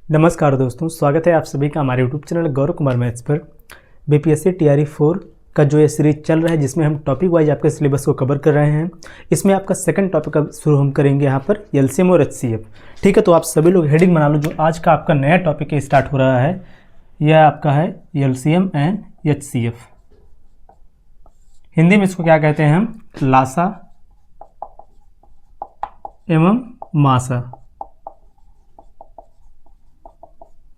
नमस्कार दोस्तों, स्वागत है आप सभी का हमारे YouTube channel Gaurav Kumar maths पर। बीपीएससी टीआरई 4 का जो ये सीरीज चल रहा है, जिसमें हम टॉपिक वाइज आपके सिलेबस को कवर कर रहे हैं। इसमें आपका सेकंड टॉपिक का शुरू हम करेंगे यहाँ पर एलसीएम और एचसीएफ। ठीक है, तो आप सभी लोग हेडिंग बना लो। जो आज का आपका नया टॉपिक स्टार्ट हो रहा है, यह आपका है एलसीएम एंड एचसीएफ। हिंदी में इसको क्या कहते हैं हम? लासा एवं मासा।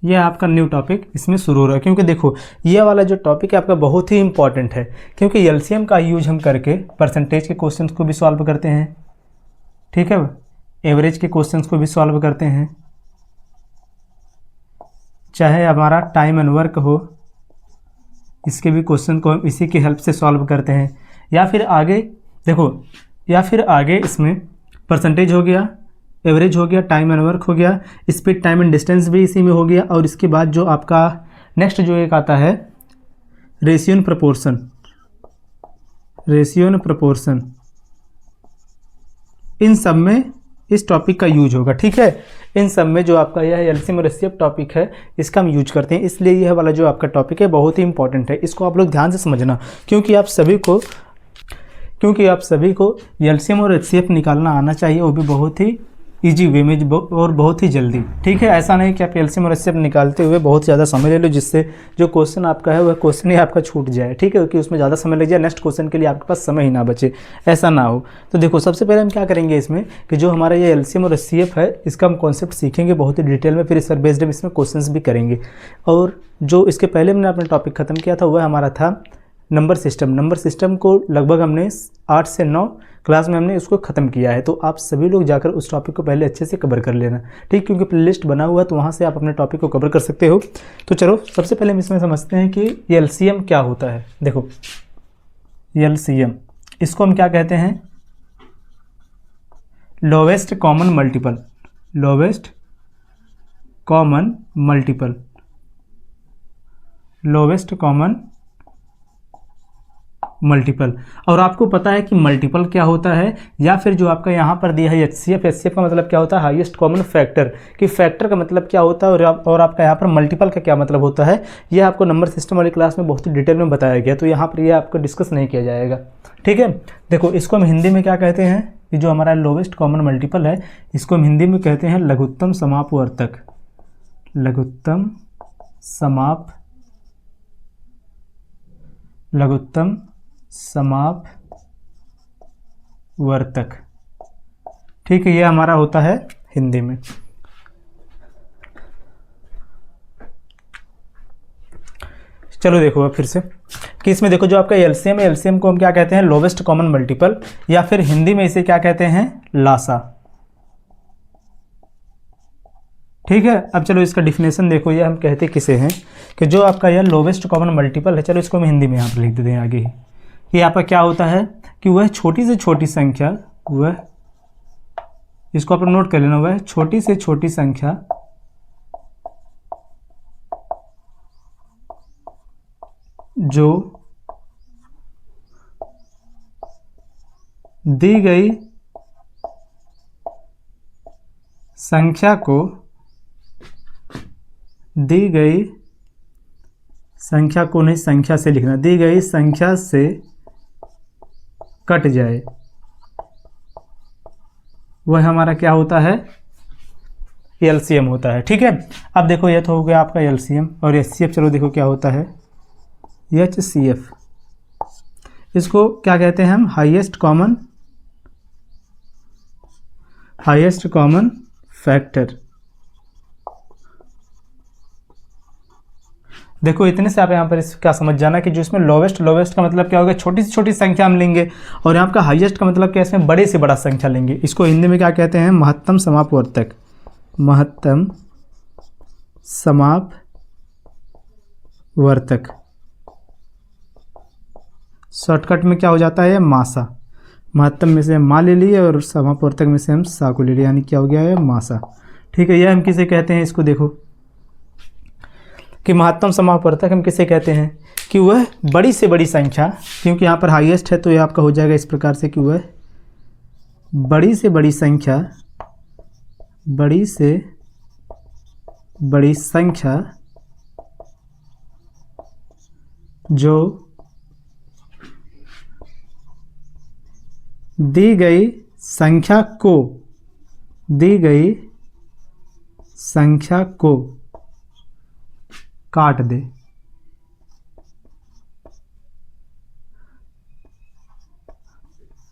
यह आपका न्यू टॉपिक इसमें शुरू हो रहा है, क्योंकि देखो ये वाला जो टॉपिक है आपका बहुत ही इंपॉर्टेंट है, क्योंकि एलसीएम का यूज हम करके परसेंटेज के क्वेश्चंस को भी सॉल्व करते हैं। ठीक है, एवरेज के क्वेश्चंस को भी सॉल्व करते हैं, चाहे हमारा टाइम एंड वर्क हो, इसके भी क्वेश्चन को हम इसी की हेल्प से सॉल्व करते हैं। या फिर आगे देखो, या फिर आगे इसमें परसेंटेज हो गया, एवरेज हो गया, टाइम एंड वर्क हो गया, स्पीड टाइम एंड डिस्टेंस भी इसी में हो गया। और इसके बाद जो आपका नेक्स्ट जो एक आता है ratio and proportion, ratio and proportion, इन सब में इस टॉपिक का यूज होगा। ठीक है, इन सब में जो आपका यह एलसीएम और एचसीएफ टॉपिक है, इसका हम यूज करते हैं। इसलिए यह वाला जो आपका टॉपिक है बहुत ही इंपॉर्टेंट है, इसको आप लोग ध्यान से समझना, क्योंकि आप सभी को एलसीएम और एचसीएफ निकालना आना चाहिए, वो भी बहुत ही इजी वे में और बहुत ही जल्दी। ठीक है, ऐसा नहीं कि आप एलसीएम और एचसीएफ निकालते हुए बहुत ज़्यादा समय ले लो, जिससे जो क्वेश्चन आपका है वह क्वेश्चन ही आपका छूट जाए। ठीक है, क्योंकि उसमें ज़्यादा समय लग जाए, नेक्स्ट क्वेश्चन के लिए आपके पास समय ही ना बचे, ऐसा ना हो। तो देखो, सबसे पहले हम क्या करेंगे इसमें कि जो हमारा ये एलसीएम और एचसीएफ है, इसका हम कॉन्सेप्ट सीखेंगे बहुत ही डिटेल में, फिर इस पर बेस्ड इसमें क्वेश्चंस भी करेंगे। और जो इसके पहले मैंने अपना टॉपिक खत्म किया था वह हमारा था नंबर सिस्टम। नंबर सिस्टम को लगभग हमने 8 से 9 क्लास में हमने उसको ख़त्म किया है। तो आप सभी लोग जाकर उस टॉपिक को पहले अच्छे से कवर कर लेना। ठीक, क्योंकि प्लेलिस्ट बना हुआ है, तो वहाँ से आप अपने टॉपिक को कवर कर सकते हो। तो चलो सबसे पहले हम इसमें समझते हैं कि एलसीएम क्या होता है। देखो एलसीएम, इसको हम क्या कहते हैं? Lowest common multiple, lowest common multiple, lowest common multiple. और आपको पता है कि मल्टीपल क्या होता है, या फिर जो आपका यहाँ पर दिया है एचसीएफ, एचसीएफ का मतलब क्या होता है? Highest common factor. कि फैक्टर का मतलब क्या होता है और आपका यहाँ पर मल्टीपल का क्या मतलब होता है, ये आपको नंबर सिस्टम वाली क्लास में बहुत ही डिटेल में बताया गया, तो यहाँ पर ये आपको डिस्कस नहीं किया जाएगा। ठीक है, देखो इसको हम हिंदी में क्या कहते हैं? कि जो हमारा लोवेस्ट कॉमन मल्टीपल है, इसको हम हिंदी में कहते हैं लघुत्तम समापवर्तक, लघुत्तम समापवर्तक। ठीक है, ये हमारा होता है हिंदी में। चलो देखो फिर से कि इसमें देखो जो आपका एलसीएम है, एलसीएम को हम क्या कहते हैं? लोवेस्ट कॉमन मल्टीपल, या फिर हिंदी में इसे क्या कहते हैं? लासा। ठीक है, अब चलो इसका डिफिनेशन देखो, ये हम कहते किसे हैं? कि जो आपका यह लोवेस्ट कॉमन मल्टीपल है, चलो इसको हम हिंदी में यहाँ पर लिख देते हैं आगे ही। कि यहाँ पर क्या होता है कि वह छोटी से छोटी संख्या, वह, इसको आप नोट कर लेना, वह छोटी से छोटी संख्या जो दी गई संख्या को, दी गई संख्या को नहीं, संख्या से लिखना, दी गई संख्या से कट जाए, वह हमारा क्या होता है? एलसीएम होता है। ठीक है, अब देखो ये तो हो गया आपका एलसीएम और एचसीएफ। चलो देखो क्या होता है एचसीएफ। इसको क्या कहते हैं हम? Highest common factor. देखो इतने से आप यहाँ पर क्या समझ जाना कि जो इसमें लोवेस्ट का मतलब क्या होगा? छोटी से छोटी संख्या हम लेंगे, और यहाँ का हाईएस्ट का मतलब क्या? इसमें बड़े से बड़ा संख्या लेंगे। इसको हिंदी में क्या कहते हैं? महत्तम समापवर्तक, महत्तम समापवर्तक। शॉर्टकट में क्या हो जाता है? मासा। महत्तम में से हम माँ ले लिए और समापवर्तक में से हम सा को ले लिया, यानी क्या हो गया है? मासा। ठीक है, यह हम किसे कहते हैं? इसको देखो कि महत्तम समापवर्तक हम किसे कहते हैं? कि वह बड़ी से बड़ी संख्या, क्योंकि यहाँ पर हाईएस्ट है तो ये आपका हो जाएगा इस प्रकार से कि वह बड़ी से बड़ी संख्या, बड़ी से बड़ी संख्या जो दी गई संख्या को काट दे।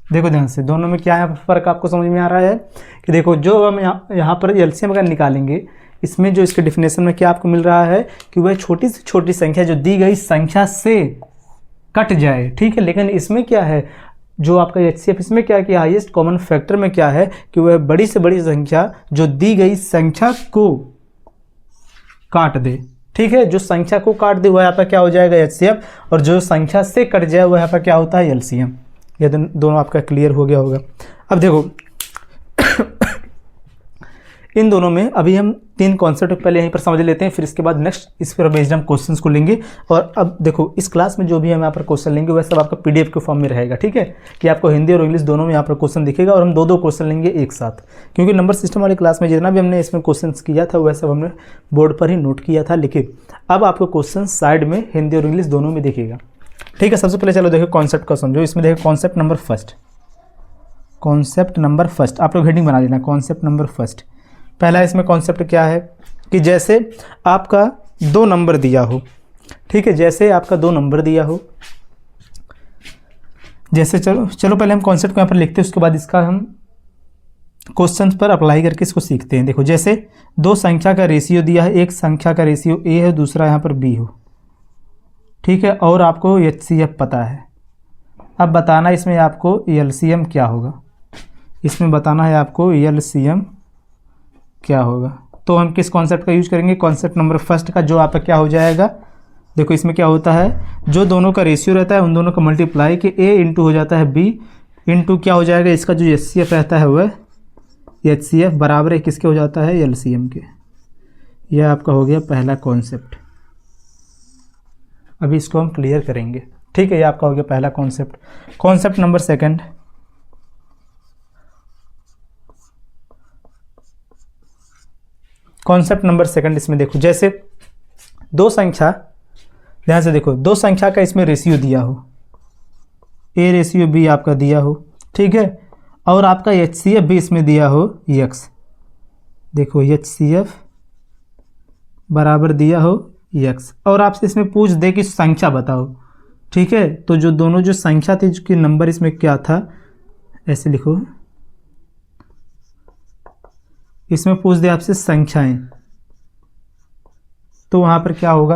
देखो ध्यान से, दोनों में क्या है फर्क आपको समझ में आ रहा है कि देखो जो हम यहाँ पर एलसीएम अगर निकालेंगे, इसमें जो इसके डिफिनेशन में क्या आपको मिल रहा है कि वह छोटी से छोटी संख्या जो दी गई संख्या से कट जाए, ठीक है। लेकिन इसमें क्या है, जो आपका एचसीएफ इसमें क्या है कि हाईएस्ट कॉमन फैक्टर में क्या है कि वह बड़ी से बड़ी संख्या जो दी गई संख्या को काट दे, ठीक है। जो संख्या को काट दे वह यहाँ पर क्या हो जाएगा एचसीएफ, और जो संख्या से कट जाए वह यहाँ पर क्या होता है एलसीएम। ये दोनों आपका क्लियर हो गया होगा। अब देखो इन दोनों में अभी हम 3 कॉन्सेप्ट पहले यहीं पर समझ लेते हैं, फिर इसके बाद नेक्स्ट इस पर बेस्ड हम क्वेश्चंस को लेंगे। और अब देखो इस क्लास में जो भी हम यहाँ पर क्वेश्चन लेंगे वह सब आपका पीडीएफ के फॉर्म में रहेगा, ठीक है, कि आपको हिंदी और इंग्लिश दोनों में यहाँ पर क्वेश्चन दिखेगा, और हम 2-2 क्वेश्चन लेंगे एक साथ, क्योंकि नंबर सिस्टम वाली क्लास में जितना भी हमने इसमें क्वेश्चन किया था वह सब हमने बोर्ड पर ही नोट किया था। लेकिन अब आपको क्वेश्चन साइड में हिंदी और इंग्लिश दोनों में दिखेगा, ठीक है। सबसे पहले चलो देखो कॉन्सेप्ट का समझो। इसमें देखो कॉन्सेप्ट नंबर फर्स्ट आप लोग हेडिंग बना लेना, कॉन्सेप्ट नंबर फर्स्ट। पहला इसमें कॉन्सेप्ट क्या है कि जैसे आपका 2 नंबर दिया हो, ठीक है, जैसे आपका 2 नंबर दिया हो, जैसे चलो पहले हम कॉन्सेप्ट को यहाँ पर लिखते हैं, उसके बाद इसका हम क्वेश्चन पर अप्लाई करके इसको सीखते हैं। देखो जैसे 2 संख्या का रेशियो दिया है, एक संख्या का रेशियो ए है, दूसरा यहाँ पर बी हो, ठीक है, और आपको एचसीएफ पता है। अब बताना इसमें आपको एलसीएम क्या होगा, इसमें बताना है आपको एलसीएम क्या होगा। तो हम किस कॉन्सेप्ट का यूज करेंगे, कॉन्सेप्ट नंबर फर्स्ट का, जो आपका क्या हो जाएगा। देखो इसमें क्या होता है, जो दोनों का रेशियो रहता है उन दोनों का मल्टीप्लाई कि ए इंटू हो जाता है बी इंटू क्या हो जाएगा, इसका जो एचसीएफ रहता है वह एचसीएफ बराबर है किसके हो जाता है एलसीएम के। यह आपका हो गया पहला कॉन्सेप्ट। अभी इसको हम क्लियर करेंगे, ठीक है। ये आपका हो गया पहला कॉन्सेप्ट। कॉन्सेप्ट नंबर सेकंड, इसमें देखो जैसे 2 संख्या, ध्यान से देखो 2 संख्या का इसमें रेशियो दिया हो, ए रेशियो बी आपका दिया हो, ठीक है, और आपका एचसीएफ भी इसमें दिया हो एक्स। देखो एचसीएफ बराबर दिया हो एक्स, और आपसे इसमें पूछ दे कि संख्या बताओ, ठीक है। तो जो दोनों जो संख्या थी जिसकी नंबर इसमें क्या था, ऐसे लिखो, इसमें पूछ दे आपसे संख्याएं, तो वहां पर क्या होगा।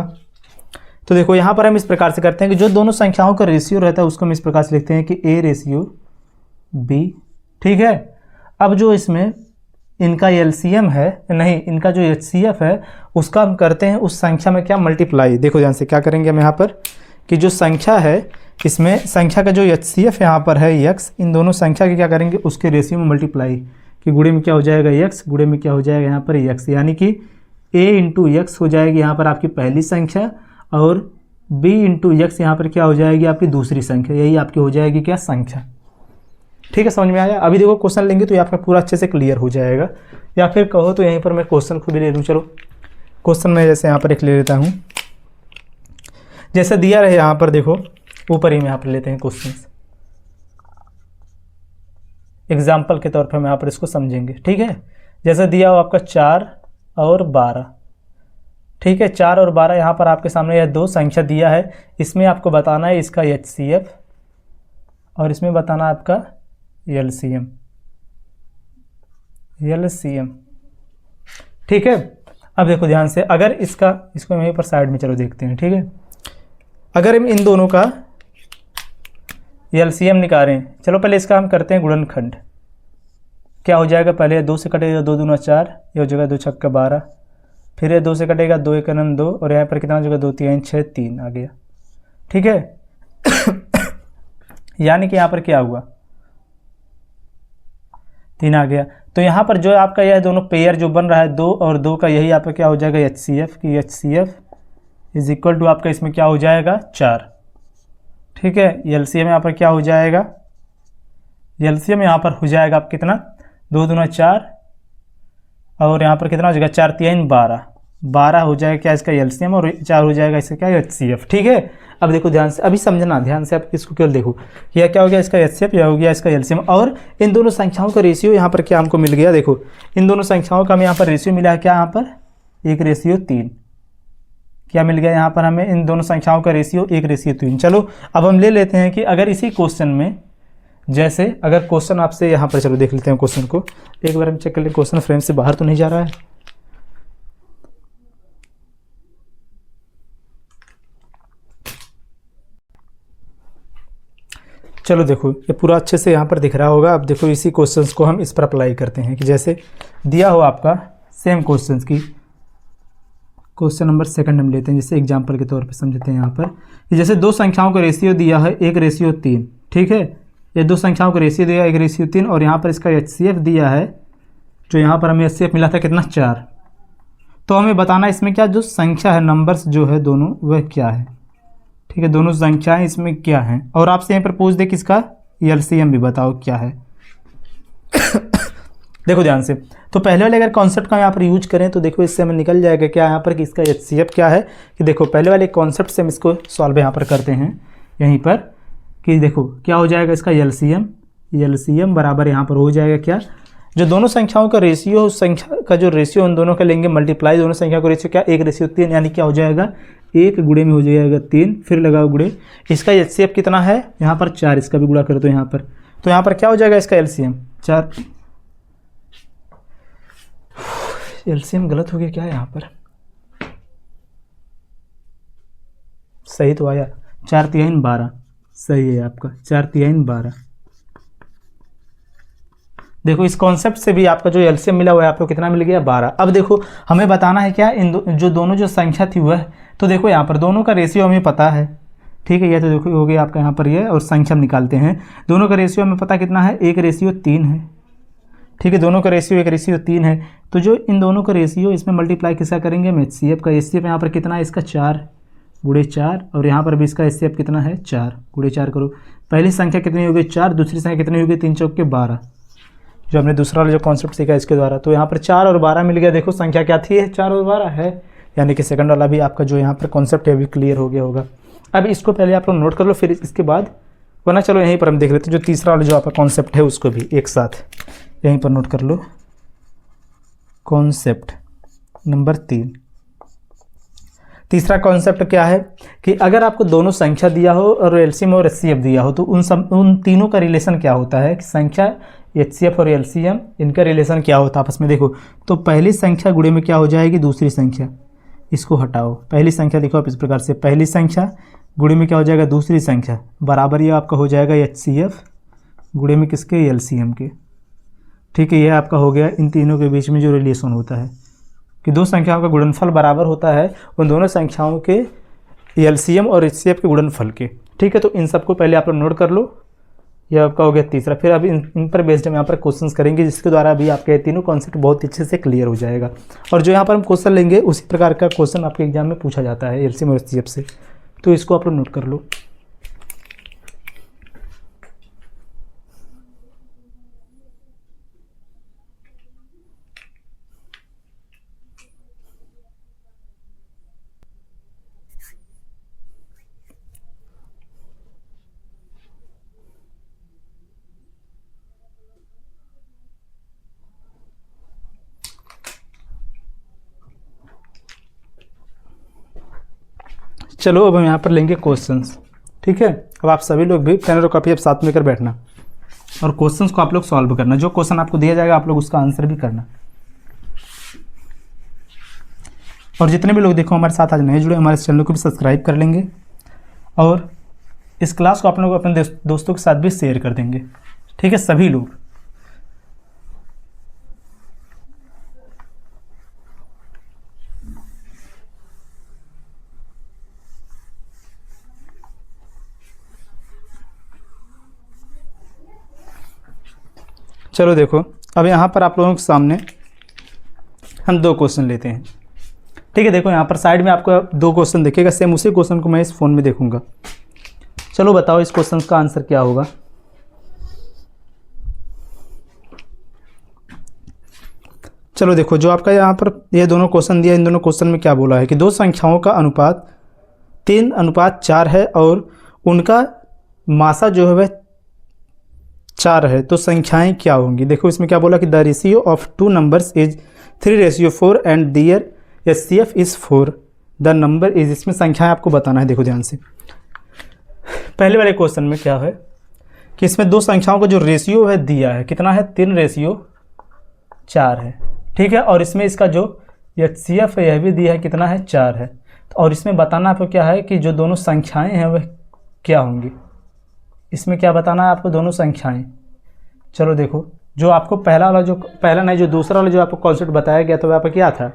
तो देखो यहाँ पर हम इस प्रकार से करते हैं कि जो दोनों संख्याओं का रेशियो रहता है उसको हम इस प्रकार से लिखते हैं कि ए रेशियो बी, ठीक है। अब जो इसमें इनका एलसीएम है, नहीं इनका जो एचसीएफ है उसका हम करते हैं उस संख्या में क्या मल्टीप्लाई। देखो ध्यान से क्या करेंगे हम यहाँ पर कि जो संख्या है इसमें संख्या का जो एचसीएफ यहाँ पर है एक्स, इन दोनों संख्या के क्या करेंगे उसके रेशियो में मल्टीप्लाई, कि गुणे में क्या हो जाएगा एक्स, गुणे में क्या हो जाएगा यहाँ पर एक्स, यानी कि a इंटू एक्स हो जाएगी यहाँ पर आपकी पहली संख्या, और b इंटू एक्स यहाँ पर क्या हो जाएगी आपकी दूसरी संख्या, यही आपकी हो जाएगी क्या संख्या, ठीक है। समझ में आया। अभी देखो क्वेश्चन लेंगे तो ये आपका पूरा अच्छे से क्लियर हो जाएगा, या फिर कहो तो यहीं पर मैं क्वेश्चन खुद भी ले लूँ। चलो क्वेश्चन मैं जैसे यहाँ पर एक ले लेता हूँ, जैसे दिया रहे यहाँ पर, देखो ऊपर ही में यहाँ पर लेते हैं क्वेश्चन, एग्जाम्पल के तौर पर हम यहाँ पर इसको समझेंगे, ठीक है। जैसे दिया हो आपका 4 और 12, ठीक है, 4 और 12 यहाँ पर आपके सामने यह 2 संख्या दिया है, इसमें आपको बताना है इसका एचसीएफ और इसमें बताना आपका एलसीएम, ठीक है। अब देखो ध्यान से, अगर इसको यहीं पर साइड में चलो देखते हैं, ठीक है। अगर हम इन दोनों का एलसीएम निकालें, चलो पहले इसका हम करते हैं गुणनखंड। क्या हो जाएगा, पहले 2 से कटेगा 2 दूना 4, ये हो जाएगा 2 छक्का 12, फिर ये 2 से कटेगा 2 एक 2, और यहाँ पर कितना हो जाएगा 2 3 6 3 आ गया, ठीक है। यानी कि यहाँ पर क्या हुआ 3 आ गया। तो यहाँ पर जो आपका यह दोनों पेयर जो बन रहा है 2 और 2 का, यही आपका क्या हो जाएगा एचसीएफ, कि एचसीएफ इज इक्वल टू आपका इसमें क्या हो जाएगा 4, ठीक है। एलसीएम यहाँ पर क्या हो जाएगा, एलसीएम यहाँ पर हो जाएगा आप कितना 2 दूना 4, और यहाँ पर कितना हो जाएगा 4 3 12, 12 हो जाएगा क्या इसका एलसीएम, और 4 हो जाएगा इसका क्या एचसीएफ। ठीक है, अब देखो ध्यान से, अभी समझना ध्यान से, आप इसको केवल देखो, यह क्या हो गया इसका एचसीएफ, यह हो गया इसका एलसीएम, और इन दोनों संख्याओं का रेशियो यहाँ पर क्या हमको मिल गया। देखो इन दोनों संख्याओं का हमें यहाँ पर रेशियो मिला है क्या, यहाँ पर 1:3 क्या मिल गया यहाँ पर हमें, इन दोनों संख्याओं का रेशियो 1:3। चलो अब हम ले लेते हैं कि अगर इसी क्वेश्चन में, जैसे अगर क्वेश्चन आपसे यहाँ पर, चलो देख लेते हैं क्वेश्चन को एक बार हम चेक कर ले, क्वेश्चन फ्रेम से बाहर तो नहीं जा रहा है। चलो देखो ये पूरा अच्छे से यहाँ पर दिख रहा होगा। अब देखो इसी क्वेश्चंस को हम इस पर अप्लाई करते हैं कि जैसे दिया हो आपका सेम क्वेश्चंस की, क्वेश्चन नंबर 2 हम लेते हैं, जैसे एग्जांपल के तौर पे समझते हैं यहाँ पर कि जैसे दो संख्याओं का रेशियो दिया है 1:3। ठीक है, ये दो संख्याओं का रेशियो दिया है 1:3, और यहाँ पर इसका एचसीएफ दिया है, जो यहाँ पर हमें एचसीएफ मिला था कितना, 4। तो हमें बताना इसमें क्या जो संख्या है, नंबर्स जो है दोनों, वह क्या है। ठीक है, दोनों संख्याएं इसमें क्या हैं, और आपसे यहाँ पर पूछ दे किसका एलसीएम भी बताओ क्या है। देखो ध्यान से, तो पहले वाले अगर कॉन्सेप्ट का यहाँ पर यूज करें तो देखो इससे हमें निकल जाएगा क्या यहाँ पर कि इसका एचसीएफ क्या है। कि देखो पहले वाले कॉन्सेप्ट से हम इसको सॉल्व यहाँ पर करते हैं यहीं पर, कि देखो क्या हो जाएगा इसका एलसीएम बराबर यहाँ पर हो जाएगा क्या, जो दोनों संख्याओं का रेशियो, उस संख्या का जो रेशियो उन दोनों का लेंगे मल्टीप्लाई, दोनों संख्या का रेशियो क्या 1:3, यानी क्या हो जाएगा 1 गुणे में हो जाएगा 3, फिर लगाओ गुणे, इसका एचसीएफ कितना है यहाँ पर 4, इसका भी गुणा कर दो यहाँ पर, तो यहाँ पर क्या हो जाएगा इसका एलसीएम 4। एलसीएम गलत हो गया क्या यहाँ पर, सही तो आया, 4×3 12, सही है आपका 4×3 12। देखो इस कॉन्सेप्ट से भी आपका जो एलसीएम मिला हुआ है आपको कितना मिल गया 12। अब देखो हमें बताना है क्या इन जो दोनों जो संख्या थी वह, तो देखो यहाँ पर दोनों का रेशियो हमें पता है। ठीक है, ये तो देखो हो गया आपका यहाँ पर ये, और संख्या हम निकालते हैं, दोनों का रेशियो हमें पता कितना है 1:3 है। ठीक है, दोनों का रेशियो 1:3 है, तो जो इन दोनों का रेशियो इसमें मल्टीप्लाई किसका करेंगे हम एचसीएफ का, एचसीएफ यहाँ पर कितना है इसका 4 गुणे 4, और यहाँ पर भी इसका एचसीएफ कितना है 4 गुणे 4 करो, पहली संख्या कितनी हो गई 4, दूसरी संख्या कितनी हो गई 3 चौके 12, जो हमने दूसरा वाला जो कॉन्सेप्ट सीखा इसके द्वारा। तो यहाँ पर 4 और 12 मिल गया, देखो संख्या क्या थी 4 और 12 है, यानी कि सेकंड वाला भी आपका जो यहाँ पर कॉन्सेप्ट है अभी क्लियर हो गया होगा। अब इसको पहले आप लोग नोट कर लो, फिर इसके बाद, वरना चलो यहीं पर हम देख लेते हैं जो तीसरा वाला जो आपका कॉन्सेप्ट है उसको भी एक साथ यहीं पर नोट कर लो। कॉन्सेप्ट नंबर 3, तीसरा कॉन्सेप्ट क्या है कि अगर आपको दोनों संख्या दिया हो और एलसीएम और एचसीएफ दिया हो, तो उन तीनों का रिलेशन क्या होता है कि संख्या, एचसीएफ और एलसीएम, इनका रिलेशन क्या होता है आपस में। देखो तो पहली संख्या गुणे में क्या हो जाएगी दूसरी संख्या, इसको हटाओ, पहली संख्या लिखो आप इस प्रकार से, पहली संख्या गुणे में क्या हो जाएगा दूसरी संख्या, बराबर ये आपका हो जाएगा एचसीएफ गुणे में किसके एलसीएम के। ठीक है, ये आपका हो गया इन तीनों के बीच में जो रिलेशन होता है कि दो संख्याओं का गुणनफल बराबर होता है उन दोनों संख्याओं के एलसीएम और एचसीएफ के गुणनफल के। ठीक है, तो इन सबको पहले आप लोग नोट कर लो, यह आपका हो गया तीसरा। फिर अभी इन पर बेस्ड हम यहाँ पर क्वेश्चंस करेंगे, जिसके द्वारा अभी आपके तीनों कॉन्सेप्ट बहुत अच्छे से क्लियर हो जाएगा। और जो यहाँ पर हम क्वेश्चन लेंगे उसी प्रकार का क्वेश्चन आपके एग्जाम में पूछा जाता है एलसीएम और एचसीएफ से, तो इसको आप लोग नोट कर लो। चलो अब हम यहाँ पर लेंगे क्वेश्चंस। ठीक है, अब आप सभी लोग भी पेन और कॉपी अब साथ में कर बैठना और क्वेश्चंस को आप लोग सॉल्व करना। जो क्वेश्चन आपको दिया जाएगा आप लोग उसका आंसर भी करना। और जितने भी लोग देखो हमारे साथ आज नहीं जुड़े, हमारे चैनल को भी सब्सक्राइब कर लेंगे और इस क्लास को आप लोग अपने दोस्तों के साथ भी शेयर कर देंगे। ठीक है, सभी लोग। चलो देखो अब यहाँ पर आप लोगों के सामने हम दो क्वेश्चन लेते हैं। ठीक है, देखो यहाँ पर साइड में आपको दो क्वेश्चन दिखेगा, सेम उसी क्वेश्चन को मैं इस फोन में देखूंगा। चलो बताओ इस क्वेश्चन का आंसर क्या होगा। चलो देखो, जो आपका यहाँ पर ये दोनों क्वेश्चन दिया, इन दोनों क्वेश्चन में क्या बोला है कि दो संख्याओं का अनुपात 3:4 है और उनका मासा जो है वह 4 है, तो संख्याएं क्या होंगी। देखो इसमें क्या बोला कि the ratio of two numbers is 3:4 and their HCF is 4, the number is, इसमें संख्याएं आपको बताना है। देखो ध्यान से, पहले वाले क्वेश्चन में क्या है कि इसमें दो संख्याओं का जो रेशियो है दिया है, कितना है, 3:4 है, ठीक है। और इसमें इसका जो HCF है यह भी दिया है, कितना है, 4 है। और इसमें बताना आपको क्या है कि जो दोनों संख्याएं हैं वह क्या होंगी। इसमें क्या बताना है आपको, दोनों संख्याएं। चलो देखो, जो आपको पहला वाला, जो पहला नहीं, जो दूसरा वाला जो आपको कॉन्सेप्ट बताया गया था वह आपका क्या था।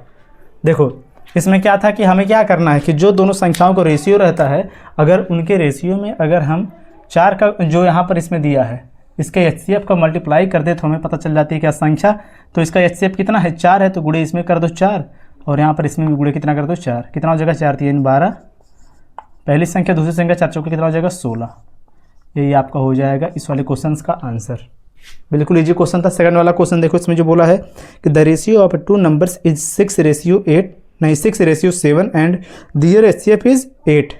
देखो इसमें क्या था कि हमें क्या करना है कि जो दोनों संख्याओं का रेशियो रहता है, अगर उनके रेशियो में अगर हम 4 का जो यहाँ पर इसमें दिया है इसके HCF का मल्टीप्लाई कर दे तो हमें पता चल जाती है क्या संख्या। तो इसका HCF कितना है, 4 है, तो गुणे इसमें कर दो 4 और यहाँ पर इसमें भी गुणे कितना कर दो 4। कितना हो जाएगा, 4 3 12, पहली संख्या दूसरी संख्या 4 चौके कितना हो जाएगा 16। यही आपका हो जाएगा इस वाले क्वेश्चन का आंसर। बिल्कुल इजी क्वेश्चन था। सेकंड वाला क्वेश्चन देखो, इसमें जो बोला है कि the ratio of two numbers is 6:7 and their HCF is 8,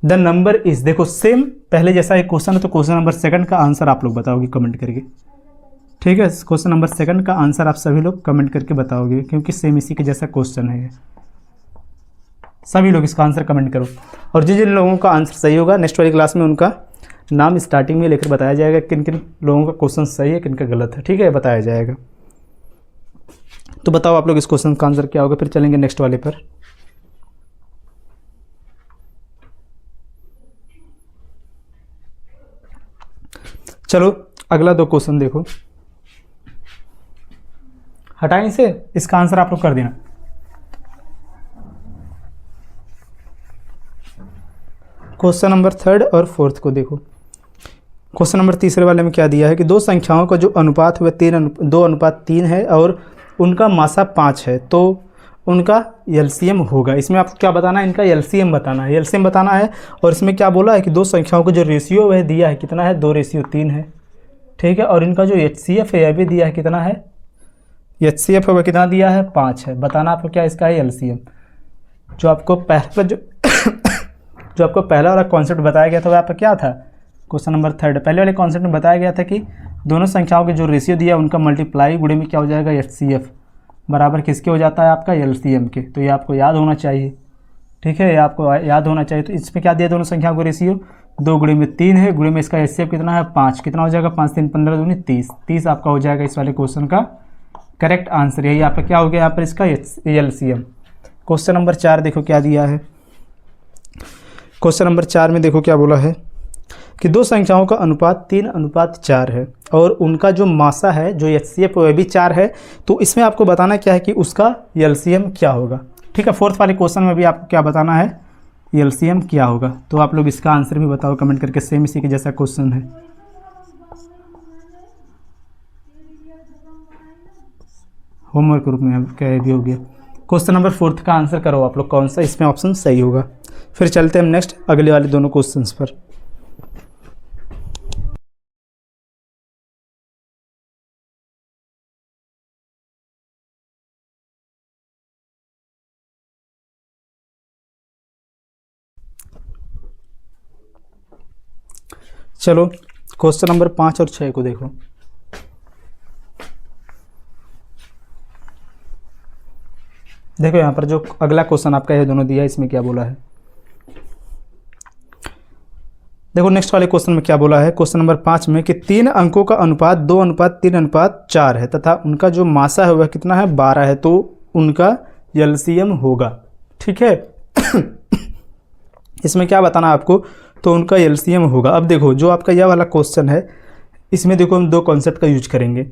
the number is. देखो सेम पहले जैसा एक क्वेश्चन है, तो क्वेश्चन नंबर सेकंड का आंसर आप लोग बताओगे कमेंट करके, ठीक है। क्वेश्चन नंबर सेकंड का आंसर आप सभी लोग कमेंट करके बताओगे, क्योंकि सेम इसी के जैसा क्वेश्चन है। सभी लोग इसका आंसर कमेंट करो, और जिन जिन लोगों का आंसर सही होगा नेक्स्ट वाली क्लास में उनका नाम स्टार्टिंग में लेकर बताया जाएगा, किन किन लोगों का क्वेश्चन सही है, किन का गलत है, ठीक है, बताया जाएगा। तो बताओ आप लोग इस क्वेश्चन का आंसर क्या होगा, फिर चलेंगे नेक्स्ट वाले पर। चलो अगला दो क्वेश्चन देखो, हटाएं इसे, इसका आंसर आप लोग कर देना। क्वेश्चन नंबर थर्ड और फोर्थ को देखो। क्वेश्चन नंबर तीसरे वाले में क्या दिया है कि दो संख्याओं का जो अनुपात है वह 2:3 है और उनका मासा 5 है, तो उनका LCM होगा। इसमें आपको क्या बताना है, इनका LCM बताना है, LCM बताना है। और इसमें क्या बोला है कि दो संख्याओं का जो रेशियो वह दिया है, कितना है, 2:3 है, ठीक है। और इनका जो HCF है यह भी दिया है, कितना है, HCF है वह कितना दिया है, 5 है। बताना आपको क्या इसका है, LCM। जो आपको पहला जो आपको पहला वाला कॉन्सेप्ट बताया गया था वह आपका क्या था, क्वेश्चन नंबर थर्ड। पहले वाले कॉन्सेप्ट में बताया गया था कि दोनों संख्याओं के जो रेशियो दिया उनका मल्टीप्लाई गुणे में क्या हो जाएगा, HCF बराबर किसके हो जाता है, आपका LCM के। तो ये आपको याद होना चाहिए, ठीक है, ये आपको याद होना चाहिए। तो इसमें क्या दिया, दोनों संख्याओं का रेशियो 2 गुणे में 3 है, गुणे में इसका HCF कितना है, 5। कितना हो जाएगा, 5 3 15 दूनी 30, 30 आपका हो जाएगा इस वाले क्वेश्चन का करेक्ट आंसर। यही आपका क्या हो गया यहाँ पर इसका LCM। क्वेश्चन नंबर 4 देखो क्या दिया है। क्वेश्चन नंबर 4 में देखो क्या बोला है कि दो संख्याओं का अनुपात 3:4 है और उनका जो मासा है, जो HCF वह भी 4 है। तो इसमें आपको बताना क्या है कि उसका LCM क्या होगा, ठीक है। फोर्थ वाले क्वेश्चन में भी आपको क्या बताना है, LCM क्या होगा। तो आप लोग इसका आंसर भी बताओ कमेंट करके, सेम इसी के जैसा क्वेश्चन है। होमवर्क ग्रुप में क्या भी हो गया। क्वेश्चन नंबर 4 का आंसर करो आप लोग, कौन सा इसमें ऑप्शन सही होगा। फिर चलते हैं हम नेक्स्ट अगले वाले दोनों क्वेश्चंस पर। चलो क्वेश्चन नंबर 5 और 6 को देखो। देखो यहाँ पर जो अगला क्वेश्चन आपका ये दोनों दिया है, इसमें क्या बोला है। देखो नेक्स्ट वाले क्वेश्चन में क्या बोला है, क्वेश्चन नंबर 5 में कि 3 अंकों का अनुपात 2:3:4 है तथा उनका जो मासा है वह कितना है, 12 है, तो उनका LCM होगा, ठीक है। इसमें क्या बताना आपको, तो उनका LCM होगा। अब देखो जो आपका यह वाला क्वेश्चन है, इसमें देखो हम दो कॉन्सेप्ट का यूज करेंगे।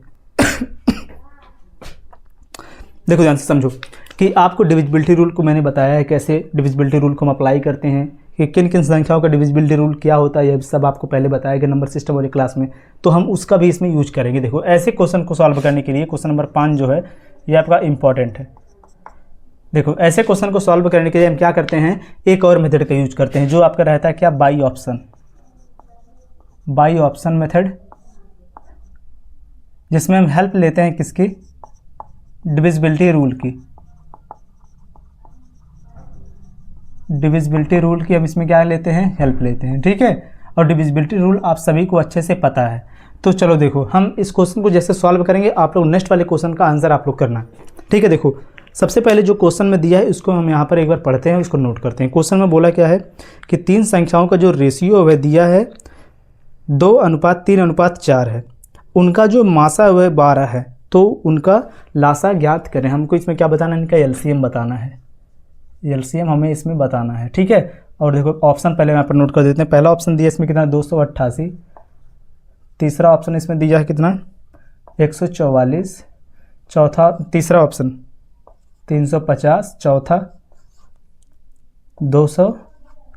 देखो ध्यान से समझो कि आपको डिविजिबिलिटी रूल को मैंने बताया है, कैसे डिविजिबिलिटी रूल को हम अप्लाई करते हैं, कि किन किन संख्याओं का डिविजिबिलिटी रूल क्या होता है, यह सब आपको पहले बताया गया नंबर सिस्टम वाली क्लास में। तो हम उसका भी इसमें यूज करेंगे। देखो ऐसे क्वेश्चन को सॉल्व करने के लिए क्वेश्चन नंबर 5 जो है ये आपका इंपॉर्टेंट है। देखो ऐसे क्वेश्चन को सॉल्व करने के लिए हम क्या करते हैं, एक और मेथड का यूज करते हैं, जो आपका रहता है क्या, बाई ऑप्शन मेथड, जिसमें हम हेल्प लेते हैं किसकी, डिविजिबिलिटी रूल की हम इसमें क्या लेते हैं, हेल्प लेते हैं, ठीक है। और डिविजिबिलिटी रूल आप सभी को अच्छे से पता है। तो चलो देखो, हम इस क्वेश्चन को जैसे सॉल्व करेंगे, आप लोग नेक्स्ट वाले क्वेश्चन का आंसर आप लोग करना, ठीक है। देखो सबसे पहले जो क्वेश्चन में दिया है उसको हम यहाँ पर एक बार पढ़ते हैं, उसको नोट करते हैं। क्वेश्चन में बोला क्या है कि 3 संख्याओं का जो रेशियो वह दिया है 2:3:4 है, उनका जो मासा है वह 12 है, तो उनका लासा ज्ञात करें। हमको इसमें क्या बताना है, इनका एलसीएम बताना है, एलसीएम हमें इसमें बताना है, ठीक है। और देखो ऑप्शन पहले यहाँ पर नोट कर देते हैं। पहला ऑप्शन दिया इसमें कितना 288, तीसरा ऑप्शन इसमें दिया है कितना 144, तीसरा ऑप्शन 350, चौथा 200,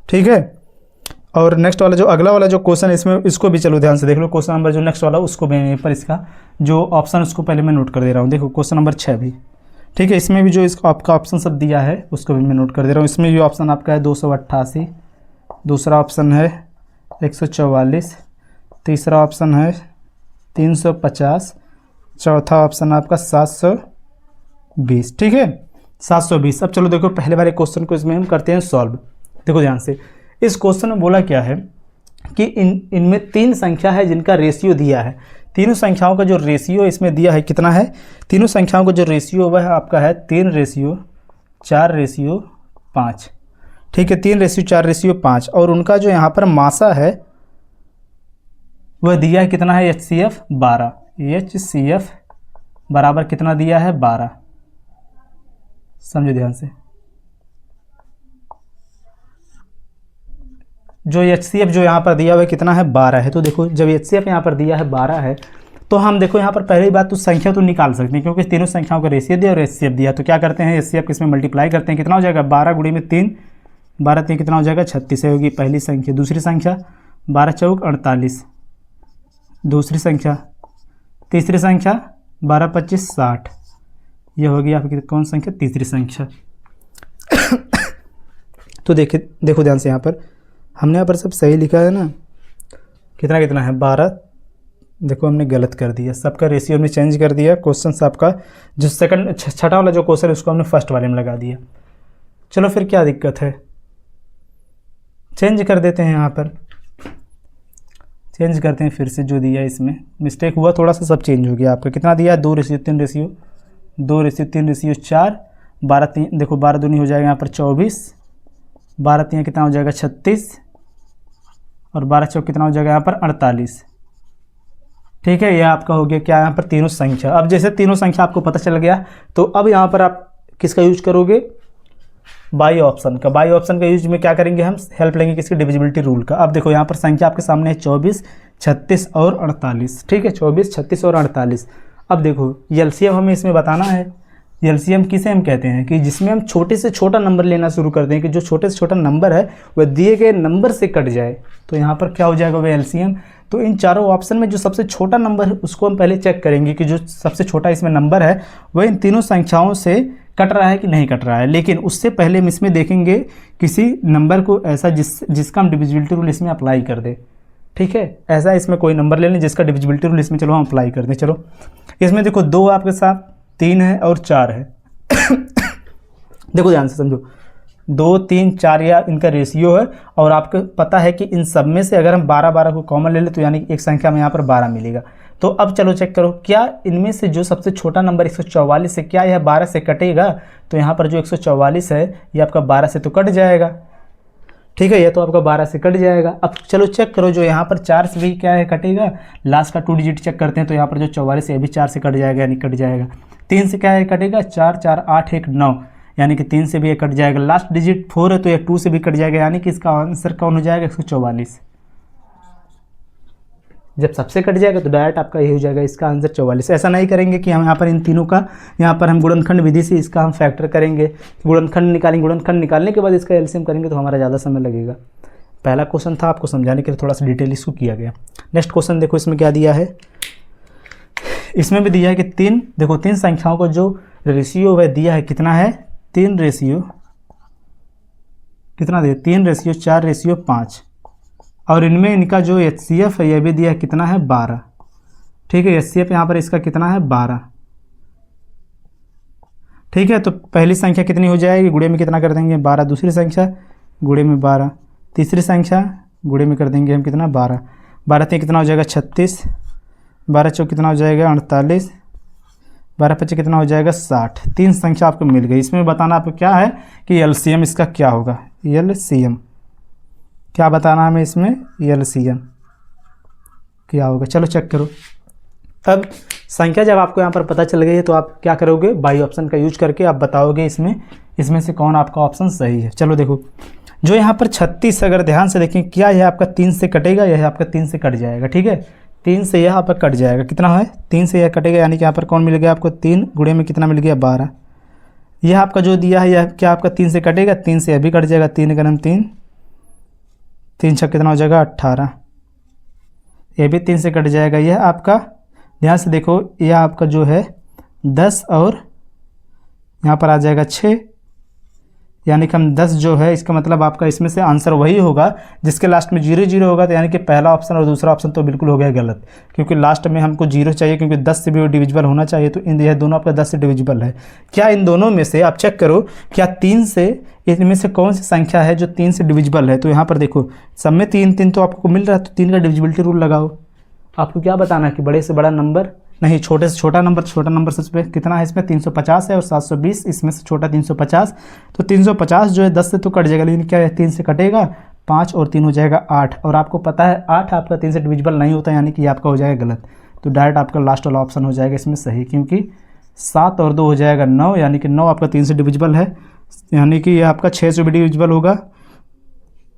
ठीक है। और नेक्स्ट वाला जो अगला वाला जो क्वेश्चन है इसमें, इसको भी चलो ध्यान से देख लो। क्वेश्चन नंबर जो नेक्स्ट वाला उसको भी यहीं पर इसका जो ऑप्शन उसको पहले मैं नोट कर दे रहा हूँ। देखो क्वेश्चन नंबर 6 भी, ठीक है। इसमें भी जो इसका आपका ऑप्शन सब दिया है उसको भी मैं नोट कर दे रहा हूँ। इसमें भी ऑप्शन आपका है 288, दूसरा ऑप्शन है 144, तीसरा ऑप्शन है 350, चौथा ऑप्शन आपका 720, ठीक है 720। अब चलो देखो पहले वाले क्वेश्चन को इसमें हम करते हैं सॉल्व। देखो ध्यान से, इस क्वेश्चन में बोला क्या है कि इनमें 3 संख्या है जिनका रेशियो दिया है। तीनों संख्याओं का जो रेशियो इसमें दिया है कितना है, तीनों संख्याओं का जो रेशियो वह आपका है 3:4:5, ठीक है 3:4:5। और उनका जो यहाँ पर मासा है वह दिया है कितना है, HCF 12, HCF बराबर कितना दिया है 12, समझो ध्यान से। जो HCF जो यहाँ पर दिया हुआ है कितना है 12 है। तो देखो जब HCF यहाँ पर दिया है 12 है तो हम देखो यहाँ पर पहली बात तो संख्या तो निकाल सकते हैं, क्योंकि तीनों संख्याओं का रेशियो दिया और HCF दिया। तो क्या करते हैं, HCF इसमें मल्टीप्लाई करते हैं, कितना हो जाएगा 12 गुणे में 3, 12 3 कितना हो जाएगा 36 होगी पहली संख्या। दूसरी संख्या 12 चौक 48, दूसरी संख्या। तीसरी संख्या 12 25 60, यह होगी आपकी कौन संख्या, तीसरी संख्या। तो देखो ध्यान से, यहाँ पर हमने यहाँ पर सब सही लिखा है ना, कितना कितना है 12। देखो हमने गलत कर दिया, सबका रेशियो हमने चेंज कर दिया। क्वेश्चन आपका जो सेकंड छठा वाला जो क्वेश्चन है उसको हमने फर्स्ट वाले में लगा दिया। चलो फिर क्या दिक्कत है, चेंज कर देते हैं, यहाँ पर चेंज करते हैं फिर से। जो दिया इसमें मिस्टेक हुआ थोड़ा सा, सब चेंज हो गया। आपका कितना दिया है 2:3:4, 12 3 देखो 12 दूनी हो जाएगा यहाँ पर 24, 12 3 कितना हो जाएगा 36, और 12 चौक कितना हो जाएगा यहाँ पर 48, ठीक है। यह आपका हो गया क्या, यहाँ पर तीनों संख्या। अब जैसे तीनों संख्या आपको पता चल गया तो अब यहाँ पर आप किसका यूज करोगे, बाई ऑप्शन का। बाई ऑप्शन का यूज में क्या करेंगे, हम हेल्प लेंगे किसकी, डिविजिबिलिटी रूल का। अब देखो यहाँ पर संख्या आपके सामने है 24, 36 और 48, ठीक है 24, 36 और 48। अब देखो एलसीएम हमें इसमें बताना है। एलसीएम किसे हम कहते हैं कि जिसमें हम छोटे से छोटा नंबर लेना शुरू कर दें, कि जो छोटे से छोटा नंबर है वह दिए गए नंबर से कट जाए। तो यहाँ पर क्या हो जाएगा वह एलसीएम। तो इन चारों ऑप्शन में जो सबसे छोटा नंबर है उसको हम पहले चेक करेंगे कि जो सबसे छोटा इसमें नंबर है वह इन तीनों संख्याओं से कट रहा है कि नहीं कट रहा है। लेकिन उससे पहले हम इसमें देखेंगे किसी नंबर को ऐसा जिसका हम डिविजिबिलिटी रूल इसमें अप्लाई कर दे, ठीक है। ऐसा इसमें कोई नंबर ले लें जिसका डिविजिबिलिटी रूल इसमें चलो हम अप्लाई कर दें। चलो इसमें देखो 2 आपके साथ, 3 है और 4 है। देखो ध्यान से समझो, 2 3 4 या इनका रेशियो है, और आपको पता है कि इन सब में से अगर हम 12 को कॉमन ले लें तो यानी कि एक संख्या में यहाँ पर 12 मिलेगा। तो अब चलो चेक करो, क्या इनमें से जो सबसे छोटा नंबर 144 है क्या यह 12 से कटेगा। तो यहाँ पर जो 144 है ये आपका 12 से तो कट जाएगा, ठीक है, यह तो आपका 12 से कट जाएगा। अब चलो चेक करो, जो यहाँ पर 4 से भी क्या है कटेगा, लास्ट का 2 डिजिट चेक करते हैं। तो यहाँ पर जो 44 है ये भी 4 से कट जाएगा, यानी कट जाएगा। 3 से क्या है कटेगा, 4 4 8 1 9, यानी कि 3 से भी ये कट जाएगा। लास्ट डिजिट 4 है तो ये 2 से भी कट जाएगा, यानी कि इसका आंसर कौन हो जाएगा 144। जब सबसे कट जाएगा तो डायरेक्ट आपका ये हो जाएगा इसका आंसर 44। ऐसा नहीं करेंगे कि हम यहाँ पर इन तीनों का यहाँ पर हम गुणनखंड विधि से इसका हम फैक्टर करेंगे, गुणनखंड निकालेंगे, गुणनखंड निकालने के बाद इसका एलसीएम करेंगे तो हमारा ज़्यादा समय लगेगा। पहला क्वेश्चन था आपको समझाने के लिए थोड़ा सा डिटेल इसको किया गया। नेक्स्ट क्वेश्चन देखो इसमें क्या दिया है, इसमें भी दिया है कि 3, देखो 3 संख्याओं का जो रेशियो वह दिया है कितना है, 3 रेशियो कितना दिया 3:4:5, और इनमें इनका जो HCF है यह भी दिया है कितना है 12, ठीक है। HCF यहाँ पर इसका कितना है 12, ठीक है, तो पहली संख्या कितनी हो जाएगी, गुणे में कितना कर देंगे 12, दूसरी संख्या गुणे में 12, तीसरी संख्या गुणे में कर देंगे हम कितना 12, 12 तीन कितना हो जाएगा 36, 12 चौक कितना हो जाएगा 48, 12 पच्चीस कितना हो जाएगा 60। तीन संख्या आपको मिल गई। इसमें बताना आपको क्या है कि एलसीएम इसका क्या होगा, एलसीएम क्या बताना हमें इसमें, एलसीएम क्या होगा। चलो चेक करो। अब संख्या जब आपको यहाँ पर पता चल गई है तो आप क्या करोगे, बाई ऑप्शन का यूज करके आप बताओगे इसमें से कौन आपका ऑप्शन सही है। चलो देखो, जो यहाँ पर 36 अगर ध्यान से देखें, क्या यह आपका 3 से कटेगा, यह आपका 3 से कट जाएगा। ठीक है, 3 से यह आपका कट जाएगा, कितना है 3 से यह कटेगा, यानी कि यहाँ पर कौन मिल गया आपको 3 गुणे में कितना मिल गया 12। यह आपका जो दिया है यह क्या आपका 3 से कटेगा, 3 से यह भी कट जाएगा, 3 गरम 3, 3 छक कितना हो जाएगा 18, यह भी 3 से कट जाएगा। यह आपका ध्यान से देखो, यह आपका जो है 10 और यहाँ पर आ जाएगा 6, यानी कि हम 10 जो है, इसका मतलब आपका इसमें से आंसर वही होगा जिसके लास्ट में 0 0 होगा। तो यानी कि पहला ऑप्शन और दूसरा ऑप्शन तो बिल्कुल हो गया गलत, क्योंकि लास्ट में हमको 0 चाहिए, क्योंकि 10 से भी डिविजिबल होना चाहिए। तो इन यह दोनों आपका 10 से डिविजिबल है। क्या इन दोनों में से आप चेक करो, क्या 3 से इनमें से कौन सी संख्या है जो 3 से डिविजिबल है। तो यहाँ पर देखो, सब में 3 3 तो आपको मिल रहा है, तो 3 का डिविजिबिलिटी रूल लगाओ। आपको क्या बताना है कि बड़े से बड़ा नंबर नहीं, छोटे से छोटा नंबर, छोटा नंबर सच पे कितना है, इसमें 350 है और 720, इसमें से छोटा 350। तो 350 जो है 10 से तो कट जाएगा, लेकिन क्या है 3 से कटेगा 5 और 3 हो जाएगा 8। और आपको पता है 8 आपका 3 से डिविजिबल नहीं होता, यानी कि आपका हो जाएगा गलत। तो डायरेक्ट आपका लास्ट वाला ऑप्शन हो जाएगा इसमें सही, क्योंकि 7 और 2 हो जाएगा 9, यानी कि 9 आपका 3 से डिविजिबल है, यानी कि यह आपका 6 से भी डिविजिबल होगा।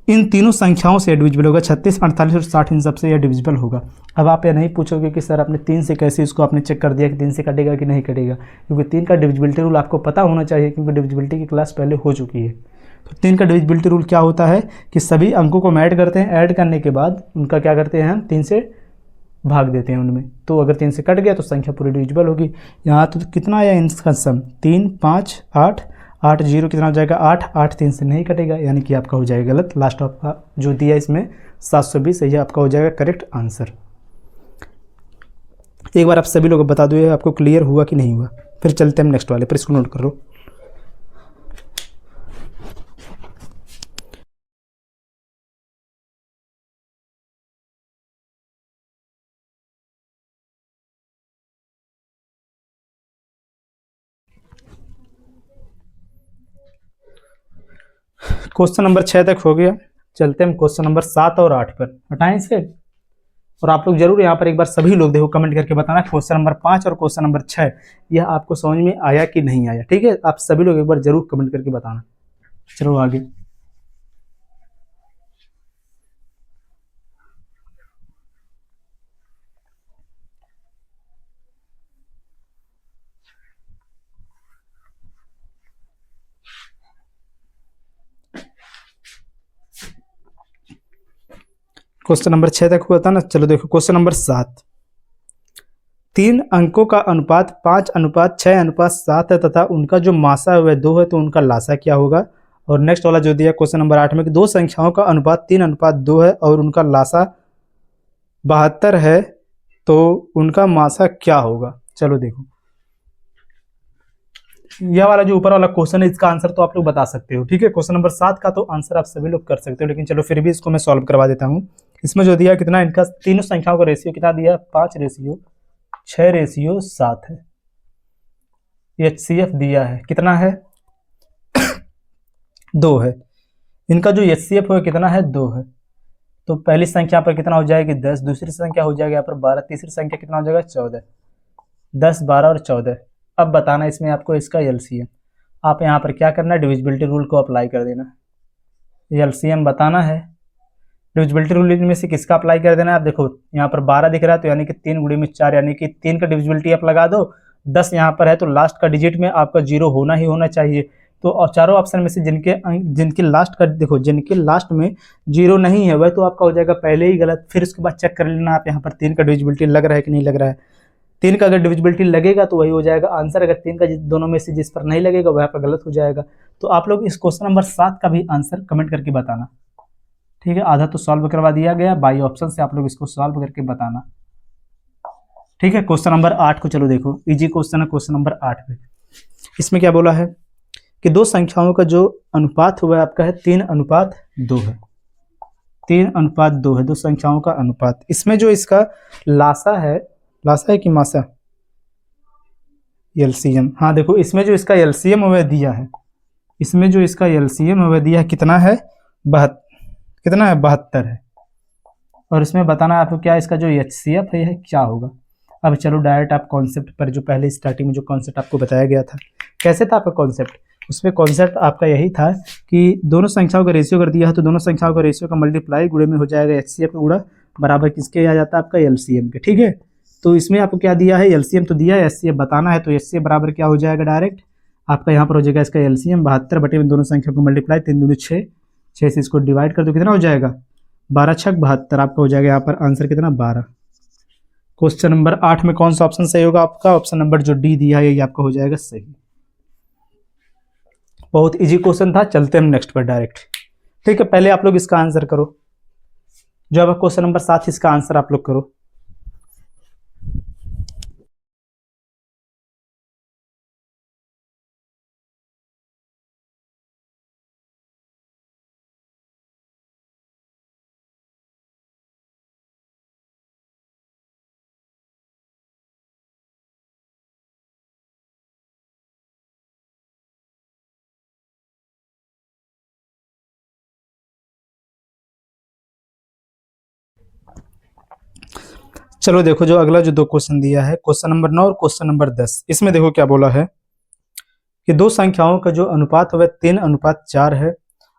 इन तीनों संख्याओं से डिविजिबल होगा, 36, 48 और 60, इन सबसे यह डिविजिबल होगा। अब आप ये नहीं पूछोगे कि सर आपने 3 से कैसे इसको आपने चेक कर दिया कि 3 से कटेगा कि नहीं कटेगा, क्योंकि 3 का डिविजिबिलिटी रूल आपको पता होना चाहिए, क्योंकि डिविजिबिलिटी की क्लास पहले हो चुकी है। तो 3 का डिविजिबिलिटी रूल क्या होता है कि सभी अंकों को हम ऐड करते हैं, ऐड करने के बाद उनका क्या करते हैं हम 3 से भाग देते हैं उनमें। तो अगर 3 से कट गया तो संख्या पूरी डिविजिबल होगी। यहाँ तो कितना आया इनका सम, 3 5 8, 8 0 कितना हो जाएगा 8, 8 3 से नहीं कटेगा, यानी कि आपका हो जाएगा गलत। लास्ट आपका जो दिया इसमें 720, यही आपका हो जाएगा करेक्ट आंसर। एक बार आप सभी लोग बता दो ये आपको क्लियर हुआ कि नहीं हुआ, फिर चलते हैं नेक्स्ट वाले पर, इसको नोट करो। क्वेश्चन नंबर 6 तक हो गया, चलते हैं क्वेश्चन नंबर 7 और 8 पर। हटाएं इसे, और आप लोग जरूर यहाँ पर एक बार सभी लोग देखो कमेंट करके बताना क्वेश्चन नंबर 5 और क्वेश्चन नंबर 6 यह आपको समझ में आया कि नहीं आया। ठीक है, आप सभी लोग एक बार जरूर कमेंट करके बताना। चलो आगे। क्वेश्चन नंबर 6 तक हुआ था ना। चलो देखो क्वेश्चन नंबर 7, 3 अंकों का अनुपात 5:6:7 है तथा उनका जो मासा है वह 2 है, तो उनका लासा क्या होगा। और नेक्स्ट वाला जो दिया क्वेश्चन नंबर 8 में कि 2 संख्याओं का अनुपात 3:2 है और उनका लासा 72 है, तो उनका मासा क्या होगा। चलो देखो, यह वाला जो ऊपर वाला क्वेश्चन है इसका आंसर तो आप लोग बता सकते हो। ठीक है, क्वेश्चन नंबर 7 का तो आंसर आप सभी लोग कर सकते हो, लेकिन चलो फिर भी इसको मैं सॉल्व करवा देता हूँ। इसमें जो दिया कितना, इनका तीनों संख्याओं का रेशियो कितना दिया, 5:6:7 है। HCF दिया है कितना है 2 है। इनका जो HCF है कितना है 2 है। तो पहली संख्या पर कितना हो जाएगी 10, दूसरी संख्या हो जाएगी यहाँ पर 12, तीसरी संख्या कितना हो जाएगा 14, 10 12 और 14। अब बताना इसमें आपको इसका LCM। आप यहाँ पर क्या करना है, डिविजिबिलिटी रूल को अप्लाई कर देना। LCM बताना है, डिविजिबिलिटी रूल में से किसका अप्लाई कर देना है। आप देखो यहाँ पर 12 दिख रहा है, तो यानी कि 3 गुणे में 4, यानी कि 3 का डिविजिबिलिटी आप लगा दो। 10 यहाँ पर है तो लास्ट का डिजिट में आपका 0 होना ही होना चाहिए। तो चारों ऑप्शन में से जिनके लास्ट का देखो, जिनके लास्ट में 0 नहीं है वह तो आपका हो जाएगा पहले ही गलत। फिर उसके बाद चेक कर लेना आप यहाँ पर 3 का डिविजिबिलिटी लग रहा है कि नहीं लग रहा है। 3 का अगर डिविजिबिलिटी लगेगा तो वही हो जाएगा आंसर, अगर 3 का दोनों में से जिस पर नहीं लगेगा वह पर गलत हो जाएगा। तो आप लोग इस क्वेश्चन नंबर 7 का भी आंसर कमेंट करके बताना। ठीक है, आधा तो सॉल्व करवा दिया गया, बाई ऑप्शन से आप लोग इसको सॉल्व करके बताना। ठीक है, क्वेश्चन नंबर 8 को चलो देखो, इजी क्वेश्चन है क्वेश्चन नंबर 8 पे। इसमें क्या बोला है कि दो संख्याओं का जो अनुपात हुआ है आपका है 3:2 है। 3:2 है दो संख्याओं का अनुपात। इसमें जो इसका लासा है कि मासा, एलसीएम, हाँ देखो इसमें जो इसका एलसीएम वह दिया है, इसमें जो इसका एलसीएम वह दिया है कितना है, कितना है 72 है। और इसमें बताना है आपको क्या इसका जो एचसीएफ है क्या होगा। अब चलो डायरेक्ट आप कॉन्सेप्ट पर, जो पहले स्टार्टिंग में जो कॉन्सेप्ट आपको बताया गया था कैसे था आपका कॉन्सेप्ट, उसमें कॉन्सेप्ट आपका यही था कि दोनों संख्याओं का रेशियो कर दिया है तो दोनों संख्याओं का रेशियो का मल्टीप्लाई गुणे में हो जाएगा एचसीएफ का गुणा बराबर किसके आ जाता है आपका एलसीएम के। ठीक है, तो इसमें आपको क्या दिया है, एलसीएम तो दिया है, एचसीएफ बताना है, तो एचसीएफ बराबर क्या हो जाएगा डायरेक्ट आपका यहाँ पर हो जाएगा इसका एलसीएम 72 बटे में दोनों संख्या को मल्टीप्लाई 3 दूनी 6, 6 से इसको डिवाइड कर दो कितना हो जाएगा 12 छक 72, आपका हो जाएगा यहाँ पर आंसर कितना 12। क्वेश्चन नंबर 8 में कौन सा ऑप्शन सही होगा आपका, ऑप्शन नंबर जो डी दिया है ये आपका हो जाएगा सही। बहुत इजी क्वेश्चन था, चलते हम नेक्स्ट पर डायरेक्ट। ठीक है, पहले आप लोग इसका आंसर करो, जो अब क्वेश्चन नंबर 7 इसका आंसर आप लोग करो। चलो देखो जो अगला जो दो क्वेश्चन दिया है, क्वेश्चन नंबर 9 और क्वेश्चन नंबर 10, इसमें देखो क्या बोला है कि दो संख्याओं का जो अनुपात है वह 3:4 है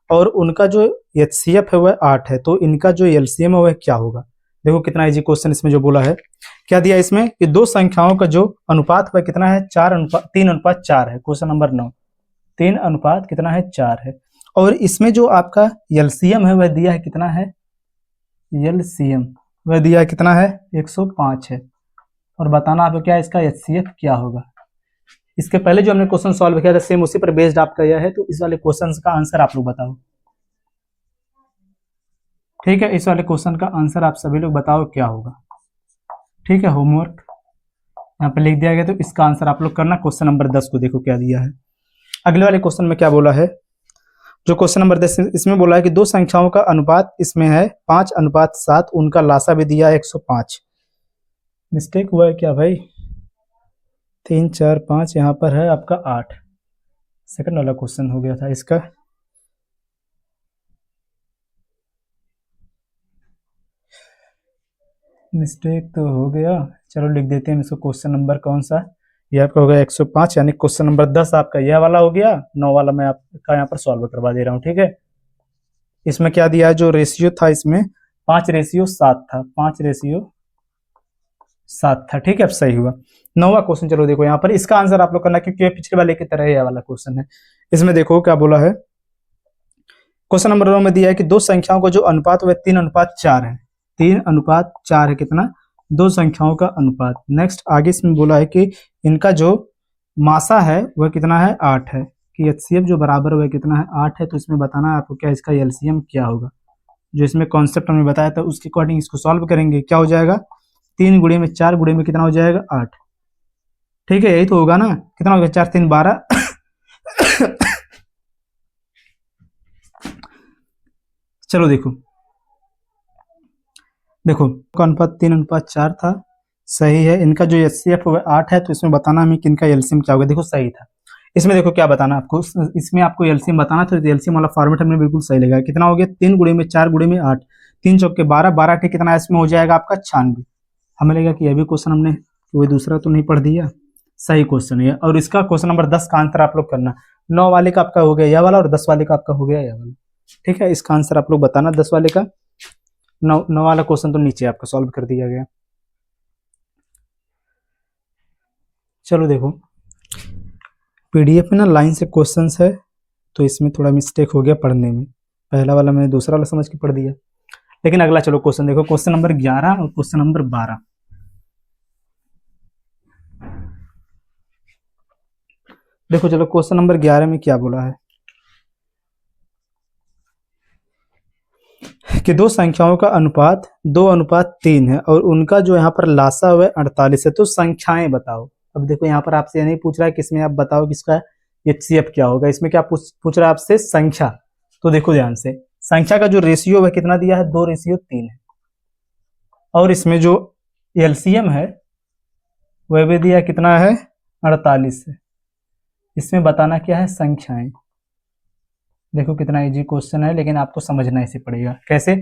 और उनका जो एचसीएफ है वह 8 है, तो इनका जो एलसीएम है वह क्या होगा। देखो कितना इजी क्वेश्चन इसमें जो बोला है, क्या दिया इसमें कि दो संख्याओं का जो अनुपात वह कितना है 3:4 है। क्वेश्चन नंबर 9 3 अनुपात कितना है 4 है, और इसमें जो आपका एलसीएम है वह दिया है कितना है, एलसीएम वह दिया है कितना है 105 है, और बताना आपको क्या इसका एचसीएफ क्या होगा। इसके पहले जो हमने क्वेश्चन सॉल्व किया था सेम उसी पर बेस्ड आपका यह है, तो इस वाले क्वेश्चन का आंसर आप लोग बताओ। ठीक है, इस वाले क्वेश्चन का आंसर आप सभी लोग बताओ क्या होगा। ठीक है, होमवर्क यहाँ पे लिख दिया गया, तो इसका आंसर आप लोग करना। क्वेश्चन नंबर 10 को देखो क्या दिया है। अगले वाले क्वेश्चन में क्या बोला है, जो क्वेश्चन नंबर 10 इसमें बोला है कि दो संख्याओं का अनुपात इसमें है 5:7, उनका लासा भी दिया है 105। मिस्टेक हुआ है क्या भाई, 3 4 5 यहाँ पर है आपका 8, सेकंड वाला क्वेश्चन हो गया था इसका। मिस्टेक तो हो गया, चलो लिख देते हैं इसको। क्वेश्चन नंबर कौन सा, ये आपका हो गया 105, यानी क्वेश्चन नंबर 10 आपका यह वाला हो गया। 9 वाला मैं आपका यहाँ पर सॉल्व करवा दे रहा हूँ। ठीक है, इसमें क्या दिया है, जो रेशियो था इसमें 5:7 था, 5:7 था। ठीक है, अब सही हुआ। 9वां क्वेश्चन चलो देखो यहाँ पर, इसका आंसर आप लोग करना क्योंकि पिछले वाले की तरह यह वाला क्वेश्चन है। इसमें देखो क्या बोला है, क्वेश्चन नंबर 9 में दिया है कि दो संख्याओं का जो अनुपात वह 3:4 है। 3:4 है कितना, दो संख्याओं का अनुपात। नेक्स्ट आगे इसमें बोला है कि इनका जो मासा है वह कितना है 8 है, कि एचसीएफ जो बराबर वह कितना है 8 है, तो इसमें बताना है आपको क्या इसका एलसीएम क्या होगा। जो इसमें कॉन्सेप्ट हमने बताया था उसके अकॉर्डिंग इसको सॉल्व करेंगे। क्या हो जाएगा 3 गुणे में 4 गुणे में कितना हो जाएगा 8। ठीक है, यही तो होगा ना, कितना हो गया 4 3 12 चलो देखो अनुपात 3:4 था, सही है। इनका जो एचसीएफ है 8 है, तो इसमें बताना हमें कि इनका एलसीएम क्या होगा। देखो सही था। इसमें देखो क्या बताना आपको, इसमें आपको एलसीएम बताना था, तो एलसीएम वाला फॉर्मेट हमने बिल्कुल सही लगा। कितना हो गया 3 गुणे में 4 गुणे में 8, 3 चौके 12, 12 टे कितना इसमें हो जाएगा आपका 96। हमें लगा कि यह भी क्वेश्चन हमने कोई दूसरा तो नहीं पढ़ दिया, सही क्वेश्चन है। और इसका क्वेश्चन नंबर 10 का आंसर आप लोग करना। 9 वाले का आपका हो गया यह वाला, और 10 वाले का आपका हो गया यह वाला। ठीक है, इसका आंसर आप लोग बताना 10 वाले का। 9 वाला क्वेश्चन तो नीचे आपका सॉल्व कर दिया गया। चलो देखो पीडीएफ में ना लाइन से क्वेश्चंस है, तो इसमें थोड़ा मिस्टेक हो गया पढ़ने में। पहला वाला मैंने दूसरा वाला समझ के पढ़ दिया, लेकिन अगला चलो क्वेश्चन देखो, क्वेश्चन नंबर 11 और क्वेश्चन नंबर 12। देखो चलो क्वेश्चन नंबर 11 में क्या बोला है कि दो संख्याओं का अनुपात 2:3 है और उनका जो यहाँ पर लासा हुआ है 48 है, तो संख्याएं बताओ। अब देखो यहाँ पर आपसे ये नहीं पूछ रहा है कि इसमें आप बताओ कि इसका HCF क्या होगा, इसमें क्या पूछ रहा है आपसे, संख्या। तो देखो ध्यान से, संख्या का जो रेशियो है कितना दिया है, 2:3 है, और इसमें जो LCM है वह भी दिया कितना है, 48 है। इसमें बताना क्या है, संख्याएं। देखो कितना इजी क्वेश्चन है, लेकिन आपको समझना इसे पड़ेगा। कैसे?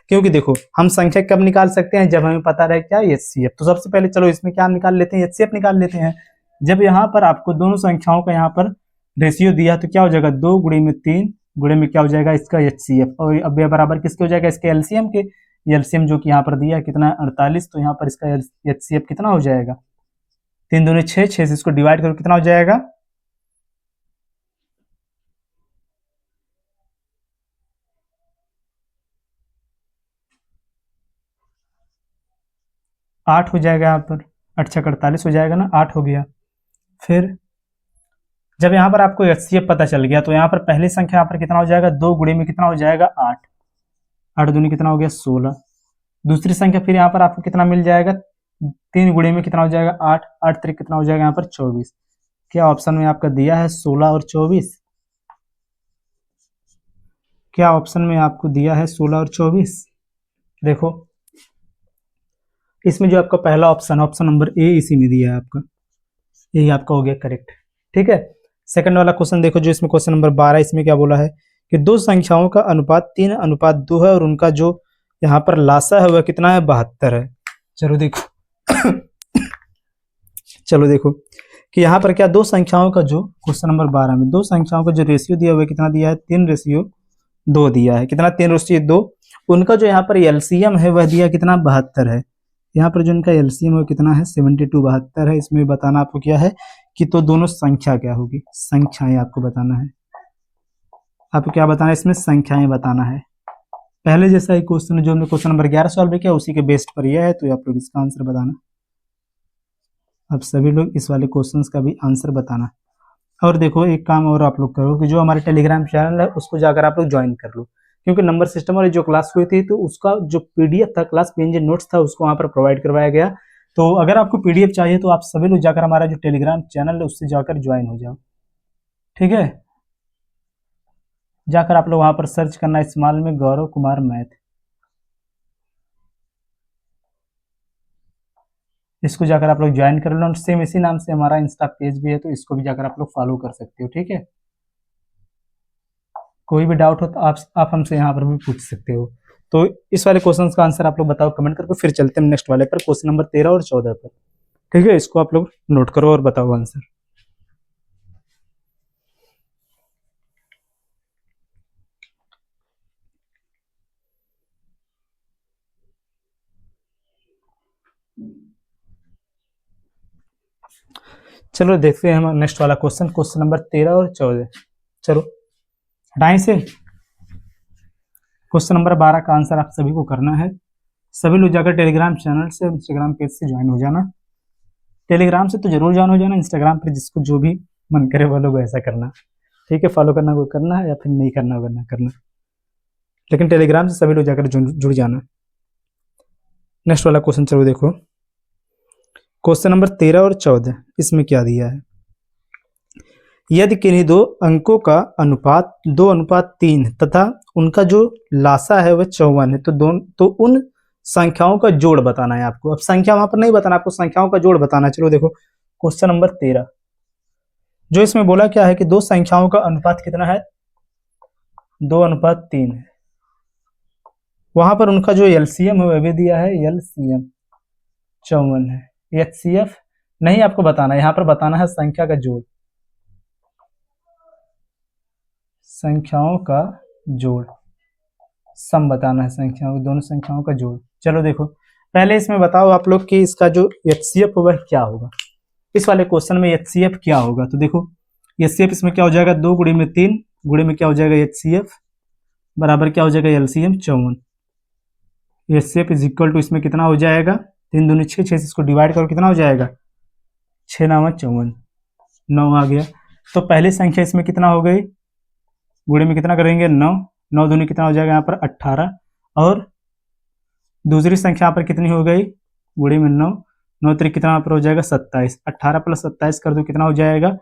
क्योंकि देखो हम संख्या कब निकाल सकते हैं, जब हमें पता रहे क्या, HCF। तो सबसे पहले चलो इसमें क्या निकाल लेते हैं, HCF निकाल लेते हैं। जब यहाँ पर आपको दोनों संख्याओं का यहाँ पर रेशियो दिया तो क्या हो जाएगा, 2 × 3 गुणे में क्या हो जाएगा, इसका HCF, और अब यह बराबर किसके हो जाएगा, इसके LCM के। LCM जो कि यहाँ पर दिया है कितना, 48, तो यहाँ पर इसका HCF कितना हो जाएगा, 3 दूनी 6, 6 से इसको डिवाइड करो कितना हो जाएगा, 8 हो जाएगा। यहाँ पर 8 × 48 हो जाएगा ना, 8 हो गया। फिर जब यहाँ पर आपको HCF पता चल गया तो यहाँ पर पहली संख्या यहाँ पर कितना हो जाएगा, 2 गुणे में कितना हो जाएगा, 8, 8 दूनी कितना हो गया, 16। दूसरी संख्या फिर यहाँ पर आपको कितना मिल जाएगा, 3 गुणे में कितना हो जाएगा, 8, 8 3 कितना हो जाएगा यहाँ पर 24। क्या ऑप्शन में आपका दिया है 16 और 24? क्या ऑप्शन में आपको दिया है 16 और 24? देखो इसमें जो आपका पहला ऑप्शन, ऑप्शन नंबर ए इसी में दिया है आपका, यही आपका हो गया करेक्ट। ठीक है, सेकंड वाला क्वेश्चन देखो, जो इसमें क्वेश्चन नंबर 12, इसमें क्या बोला है कि दो संख्याओं का अनुपात 3:2 है और उनका जो यहाँ पर लासा है वह कितना है, 72 है। चलो देखो चलो देखो कि यहाँ पर क्या, दो संख्याओं का जो क्वेश्चन नंबर 12 में दो संख्याओं का जो रेशियो दिया हुआ है कितना दिया है, 3:2 दिया है। कितना, 3:2। उनका जो यहाँ पर LCM है वह दिया कितना, 72 है। यहाँ पर जो इनका LCM है कितना है, 72, 72 है। इसमें बताना आपको क्या है कि तो दोनों संख्या क्या होगी, संख्याएं आपको बताना है। आपको क्या बताना है, इसमें संख्याएं बताना है। पहले जैसा ही क्वेश्चन जो हमने क्वेश्चन नंबर 11 सॉल्व किया उसी के बेस्ड पर यह है, तो आप लोग इसका आंसर बताना। अब सभी लोग इस वाले क्वेश्चंस का भी आंसर बताना। और देखो एक काम और आप लोग करो कि जो हमारे टेलीग्राम चैनल है उसको जाकर आप लोग ज्वाइन कर लो, क्योंकि नंबर सिस्टम वाली जो क्लास हुई थी तो उसका जो PDF था, क्लास PNG नोट्स था, उसको वहाँ पर प्रोवाइड करवाया गया। तो अगर आपको PDF चाहिए तो आप सभी लोग जाकर हमारा जो टेलीग्राम चैनल है उससे जाकर ज्वाइन हो जाओ। ठीक है, जाकर आप लोग वहाँ पर सर्च करना स्मॉल में गौरव कुमार मैथ, इसको जाकर आप लोग ज्वाइन कर लो। सेम इसी नाम से हमारा इंस्टा पेज भी है, तो इसको भी जाकर आप लोग फॉलो कर सकते हो। ठीक है, कोई भी डाउट हो तो आप हमसे यहाँ पर भी पूछ सकते हो। तो इस वाले क्वेश्चन का आंसर आप लोग बताओ कमेंट करके, फिर चलते हैं नेक्स्ट वाले पर, क्वेश्चन नंबर 13 और 14 पर। ठीक है, इसको आप लोग नोट करो और बताओ आंसर। चलो देखते हैं हम नेक्स्ट वाला क्वेश्चन, क्वेश्चन नंबर 13 और 14। चलो हटाएं से। क्वेश्चन नंबर 12 का आंसर आप सभी को करना है। सभी लोग जाकर टेलीग्राम चैनल से, इंस्टाग्राम पेज से ज्वाइन हो जाना। टेलीग्राम से तो जरूर ज्वाइन हो जाना, इंस्टाग्राम पर जिसको जो भी मन करे वो लोग ऐसा करना। ठीक है, फॉलो करना को करना है या फिर नहीं करना होगा ना करना, लेकिन टेलीग्राम से सभी लोग जाकर जुड़ जाना। नेक्स्ट वाला क्वेश्चन चलो देखो, क्वेश्चन नंबर 13 और 14, इसमें क्या दिया है, यदि किन्हीं दो अंकों का अनुपात 2:3 तथा उनका जो लासा है वह 54 है, तो उन संख्याओं का जोड़ बताना है आपको। अब संख्या वहां पर नहीं बताना, आपको संख्याओं का जोड़ बताना है। चलो देखो क्वेश्चन नंबर 13, जो इसमें बोला क्या है कि दो संख्याओं का अनुपात कितना है, 2:3 है। वहां पर उनका जो LCM है वह भी दिया है, LCM 54 है। HCF नहीं आपको बताना, यहाँ पर बताना है संख्या का जोड़, संख्याओं का जोड़, सम बताना है संख्याओं, दोनों संख्याओं का जोड़। चलो देखो पहले इसमें बताओ आप लोग कि इसका जो HCF होगा क्या होगा, इस वाले क्वेश्चन में HCF क्या होगा। तो देखो HCF इसमें क्या हो जाएगा, 2 गुणे में 3 गुणे में क्या हो जाएगा, HCF बराबर क्या हो जाएगा, LCM 54। HCF is equal to इसमें कितना हो जाएगा, 3 दूनी 6, 6 से इसको डिवाइड करो कितना हो जाएगा, 6 9 54, 9 आ गया। तो पहली संख्या इसमें कितना हो गई, गुणे में कितना करेंगे, 9, 9 दूनी कितना हो जाएगा यहाँ पर 18, और दूसरी संख्या यहाँ पर कितनी हो गई, गुणे में 9, 9 3 कितना यहाँ पर हो जाएगा 27, 18 + 27 कर दो कितना हो जाएगा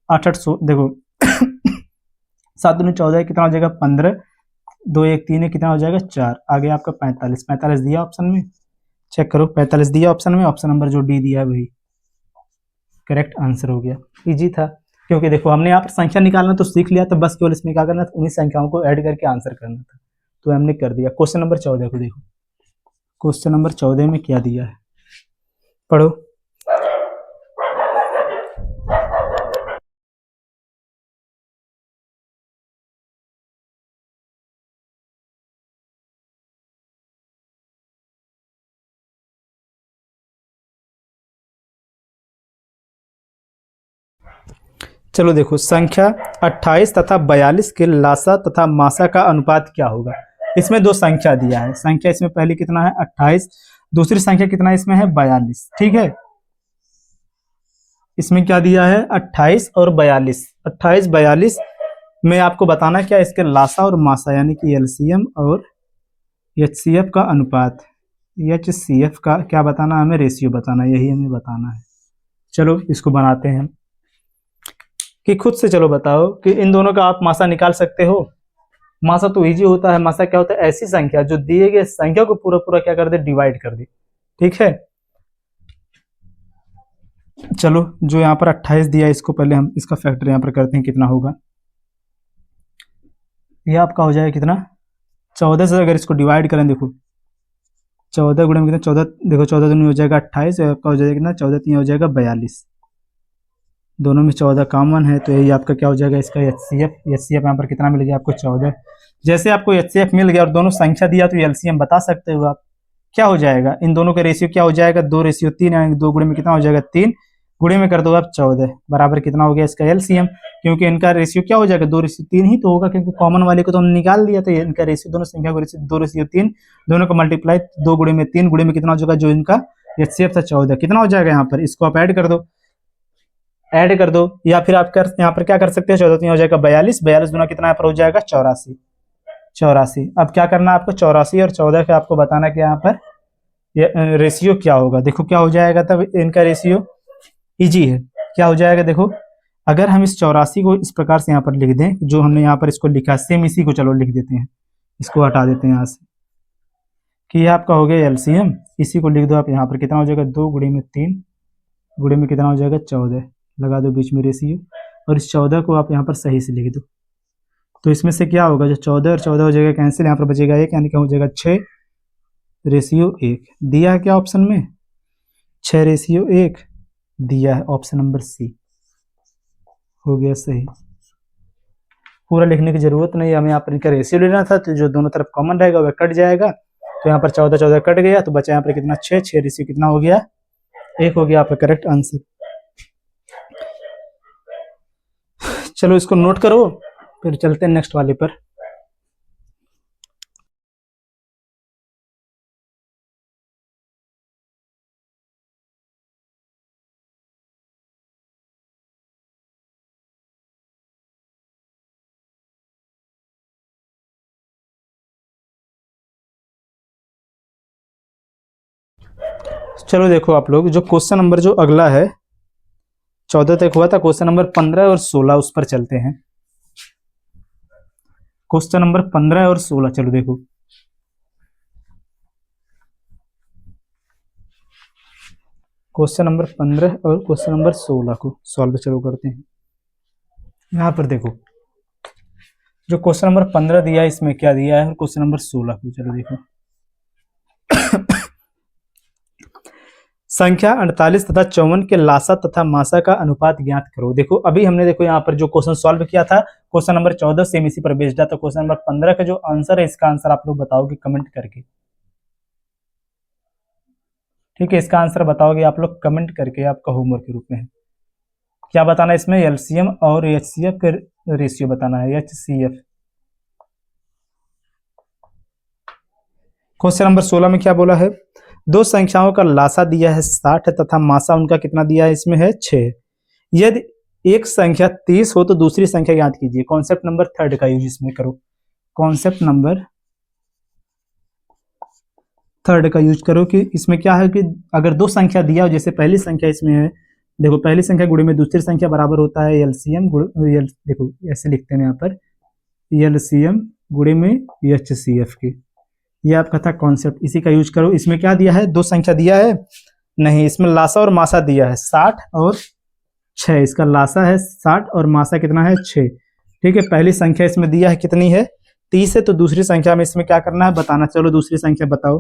8 देखो 7 दूनी 14 कितना हो जाएगा 15, 2 1 3 है कितना हो जाएगा 4, आगे आपका 45, 45 दिया ऑप्शन में, चेक करो 45 दिया ऑप्शन में, ऑप्शन नंबर जो डी दिया है वही करेक्ट आंसर हो गया। इजी था, क्योंकि देखो हमने यहाँ पर संख्या निकालना तो सीख लिया, तो बस केवल इसमें क्या करना था, उन्हीं संख्याओं को ऐड करके आंसर करना था, तो हमने कर दिया। क्वेश्चन नंबर 14 को देखो, क्वेश्चन नंबर 14 में क्या दिया है, पढ़ो। चलो देखो, संख्या 28 तथा 42 के लासा तथा मासा का अनुपात क्या होगा। इसमें दो संख्या दिया है, संख्या इसमें पहले कितना है 28, दूसरी संख्या कितना इसमें है 42, ठीक है। इसमें क्या दिया है 28 और 42, 28 42 में आपको बताना क्या, इसके लासा और मासा यानी कि एलसीएम और एचसीएफ का अनुपात, एचसीएफ का क्या बताना, हमें रेशियो बताना, यही हमें बताना है। चलो इसको बनाते हैं कि खुद से चलो बताओ कि इन दोनों का आप मासा निकाल सकते हो। मासा तो इजी होता है, मासा क्या होता है, ऐसी संख्या जो दिए गए संख्या को पूरा पूरा क्या कर दे, डिवाइड कर दे, ठीक है। चलो जो यहाँ पर 28 दिया, इसको पहले हम इसका फैक्टर यहाँ पर करते हैं, कितना होगा, ये आपका हो जाएगा कितना 14 से अगर इसको डिवाइड करें, देखो 14 गुणे में कितना 14, देखो 14 दूनी हो जाएगा 28, आपका हो जाएगा कितना 14 3 हो जाएगा 42, दोनों में 14 कॉमन है, तो यही आपका क्या हो जाएगा, इसका एचसीएफ, एचसीएफ यहाँ पर कितना मिल गया आपको 14। जैसे आपको एचसीएफ मिल गया और दोनों संख्या दिया, तो एलसीएम बता सकते हो आप, क्या हो जाएगा, इन दोनों का रेशियो क्या हो जाएगा 2:3, यानी 2 गुणे में कितना हो जाएगा 3, गुणे में कर दो आप 14 बराबर कितना हो गया इसका एलसीएम, क्योंकि इनका रेशियो क्या हो जाएगा 2:3 ही तो होगा, क्योंकि कॉमन वाले को तो हमने निकाल दिया, तो इनका रेशियो दोनों संख्या को रेशियो 2:3, दोनों का मल्टीप्लाई 2 गुणे में 3, गुणे में कितना हो जाएगा, जो इनका एचसीएफ था 14 कितना हो जाएगा, यहाँ पर इसको आप ऐड कर दो, ऐड कर दो, या फिर आप कर यहाँ पर क्या कर सकते हो, 14 3 हो जाएगा 42, 42 गुना कितना यहाँ पर हो जाएगा 84, 84। अब क्या करना है आपको, 84 और 14 का आपको बताना कि यहाँ पर ये रेशियो क्या होगा। देखो क्या हो जाएगा, तब इनका रेशियो इजी है, क्या हो जाएगा, देखो अगर हम इस 84 को इस प्रकार से यहाँ पर लिख दें, जो हमने यहाँ पर इसको लिखा, सेम इसी को चलो लिख देते हैं, इसको हटा देते हैं यहाँ से, कि ये आपका हो गया एलसीएम, इसी को लिख दो आप यहाँ पर, कितना हो जाएगा 2 गुणे में 3, गुणे में कितना हो जाएगा 14, लगा दो बीच में रेशियो, और इस 14 को आप यहाँ पर सही से लिख दो, तो इसमें से क्या होगा, जो 14 और 14 हो जाएगा कैंसिल, यहाँ पर बचेगा 1, यानी क्या हो जाएगा 6:1 दिया है क्या ऑप्शन में, 6:1 दिया है, ऑप्शन नंबर सी हो गया सही। पूरा लिखने की जरूरत नहीं, हमें यहाँ पर इनका रेशियो लेना था, तो जो दोनों तरफ कॉमन रहेगा वह कट जाएगा, तो यहाँ पर 14 14 कट गया, तो बचा यहाँ पर कितना 6 रेशियो कितना हो गया 1 हो गया आपका करेक्ट आंसर। चलो इसको नोट करो, फिर चलते हैं नेक्स्ट वाले पर। चलो देखो आप लोग, जो क्वेश्चन नंबर जो अगला है 14 तक हुआ था, क्वेश्चन नंबर 15 और 16 उस पर चलते हैं। क्वेश्चन नंबर 15 और 16 चलो देखो, क्वेश्चन नंबर 15 और क्वेश्चन नंबर 16 को सॉल्व चलो करते हैं। यहाँ पर देखो, जो क्वेश्चन नंबर 15 दिया है इसमें क्या दिया है, क्वेश्चन नंबर 16 को चलो देखो। संख्या 48 तथा 54 के लासा तथा मासा का अनुपात ज्ञात करो। देखो अभी हमने देखो यहाँ पर जो क्वेश्चन सॉल्व किया था, क्वेश्चन नंबर 14 सेम इसी पर बेस्ड था, तो क्वेश्चन नंबर 15 का जो आंसर है, इसका आंसर आप लोग बताओगे कमेंट करके, ठीक है। इसका आंसर बताओगे आप लोग कमेंट करके, आपका होमवर्क के रूप में है। क्या बताना है इसमें, एलसीएम और एचसीएफ का रेशियो बताना है, एचसीएफ। क्वेश्चन नंबर 16 में क्या बोला है, दो संख्याओं का लासा दिया है 60 तथा मासा उनका कितना दिया है, इसमें है 6। यदि एक संख्या 30 हो तो दूसरी संख्या ज्ञात कीजिए। कॉन्सेप्ट नंबर 3 का यूज इसमें करो, कॉन्सेप्ट नंबर थर्ड का यूज करो कि इसमें क्या है कि अगर दो संख्या दिया हो, जैसे पहली संख्या इसमें है, देखो पहली संख्या गुणे में दूसरी संख्या बराबर होता है एलसीएम देखो ऐसे लिखते हैं यहाँ पर एलसीएम गुणे में एचसीएफ की। ये आपका था कॉन्सेप्ट, इसी का यूज करो। इसमें क्या दिया है, दो संख्या दिया है नहीं, इसमें लासा और मासा दिया है 60 और 6। इसका लासा है 60 और मासा कितना है 6। ठीक है, पहली संख्या इसमें दिया है कितनी है 30 है, तो दूसरी संख्या में इसमें क्या करना है बताना। चलो दूसरी संख्या बताओ,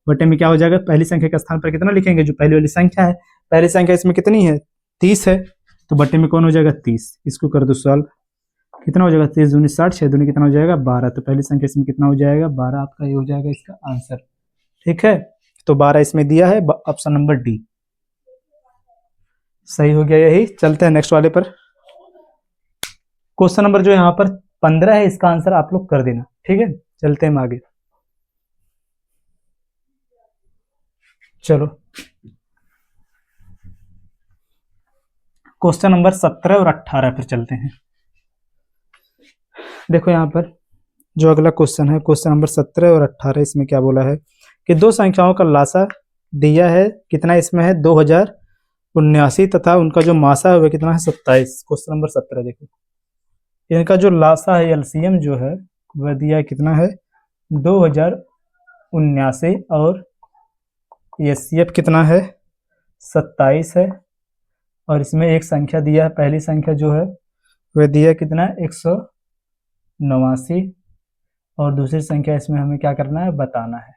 बटे में क्या हो जाएगा, पहली संख्या के स्थान पर कितना लिखेंगे, जो पहली वाली संख्या है, पहली संख्या इसमें कितनी है 30 है, तो बटे में कौन हो जाएगा 30। इसको कर दो सॉल्व, कितना हो जाएगा 30 दूनी 60, 6 दूनी कितना हो जाएगा 12, तो पहली संख्या इसमें कितना हो जाएगा 12, आपका ये हो जाएगा इसका आंसर। ठीक है, तो 12 इसमें दिया है, ऑप्शन नंबर डी सही हो गया। यही चलते हैं नेक्स्ट वाले पर। क्वेश्चन नंबर जो यहाँ पर 15 है, इसका आंसर आप लोग कर देना। ठीक है, चलते हैं आगे। चलो क्वेश्चन नंबर 17 और 18 पर चलते हैं। देखो यहाँ पर जो अगला क्वेश्चन है, क्वेश्चन नंबर 17 और 18, इसमें क्या बोला है कि दो संख्याओं का लासा दिया है, कितना इसमें है 2079 तथा उनका जो मासा है वह कितना है 27। क्वेश्चन नंबर 17 देखो, इनका जो लासा है एलसीएम जो है वह दिया है कितना है 2079 और एचसीएफ कितना है 27 है, और इसमें एक संख्या दिया है, पहली संख्या जो है वह दिया कितना है 189, और दूसरी संख्या इसमें हमें क्या करना है बताना है।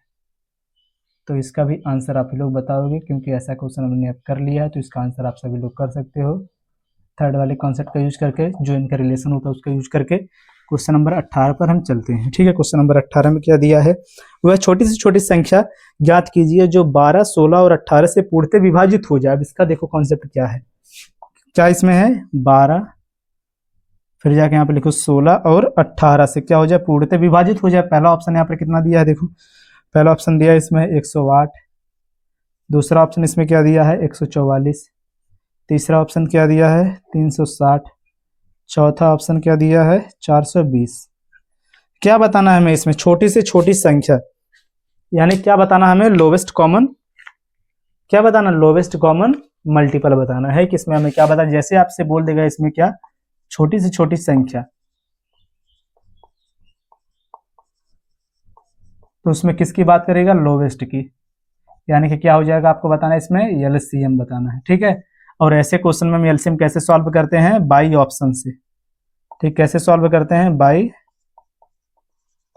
तो इसका भी आंसर आप लोग बताओगे, क्योंकि ऐसा क्वेश्चन हमने अब कर लिया है, तो इसका आंसर आप सभी लोग कर सकते हो थर्ड वाले कॉन्सेप्ट का यूज करके, जो इनका रिलेशन होता है उसका यूज करके। क्वेश्चन नंबर 18 पर हम चलते हैं। ठीक है, क्वेश्चन नंबर 18 में क्या दिया है, वह छोटी से छोटी संख्या ज्ञात कीजिए जो 12, 16 और 18 से पूर्णतः विभाजित हो जाए। अब इसका देखो कॉन्सेप्ट क्या है, क्या इसमें है 12, फिर जाके यहाँ पे लिखो 16 और 18 से क्या हो जाए पूर्णतः विभाजित हो जाए। पहला ऑप्शन यहाँ पर कितना दिया है, देखो पहला ऑप्शन दिया है इसमें 108, दूसरा ऑप्शन इसमें क्या दिया है 144, तीसरा ऑप्शन क्या दिया है 360, चौथा ऑप्शन क्या दिया है 420। क्या बताना है हमें इसमें, छोटी से छोटी संख्या, यानी क्या बताना है हमें, लोवेस्ट कॉमन, क्या बताना, लोवेस्ट कॉमन मल्टीपल बताना है कि इसमें हमें क्या बताना। जैसे आपसे बोल देगा इसमें क्या, छोटी से छोटी संख्या, तो उसमें किसकी बात करेगा, लोवेस्ट की, यानी कि क्या हो जाएगा आपको बताना है इसमें एलसीएम बताना है। ठीक है, और ऐसे क्वेश्चन में हम एलसीएम कैसे सॉल्व करते हैं, बाई ऑप्शन से। ठीक, कैसे सॉल्व करते हैं, बाई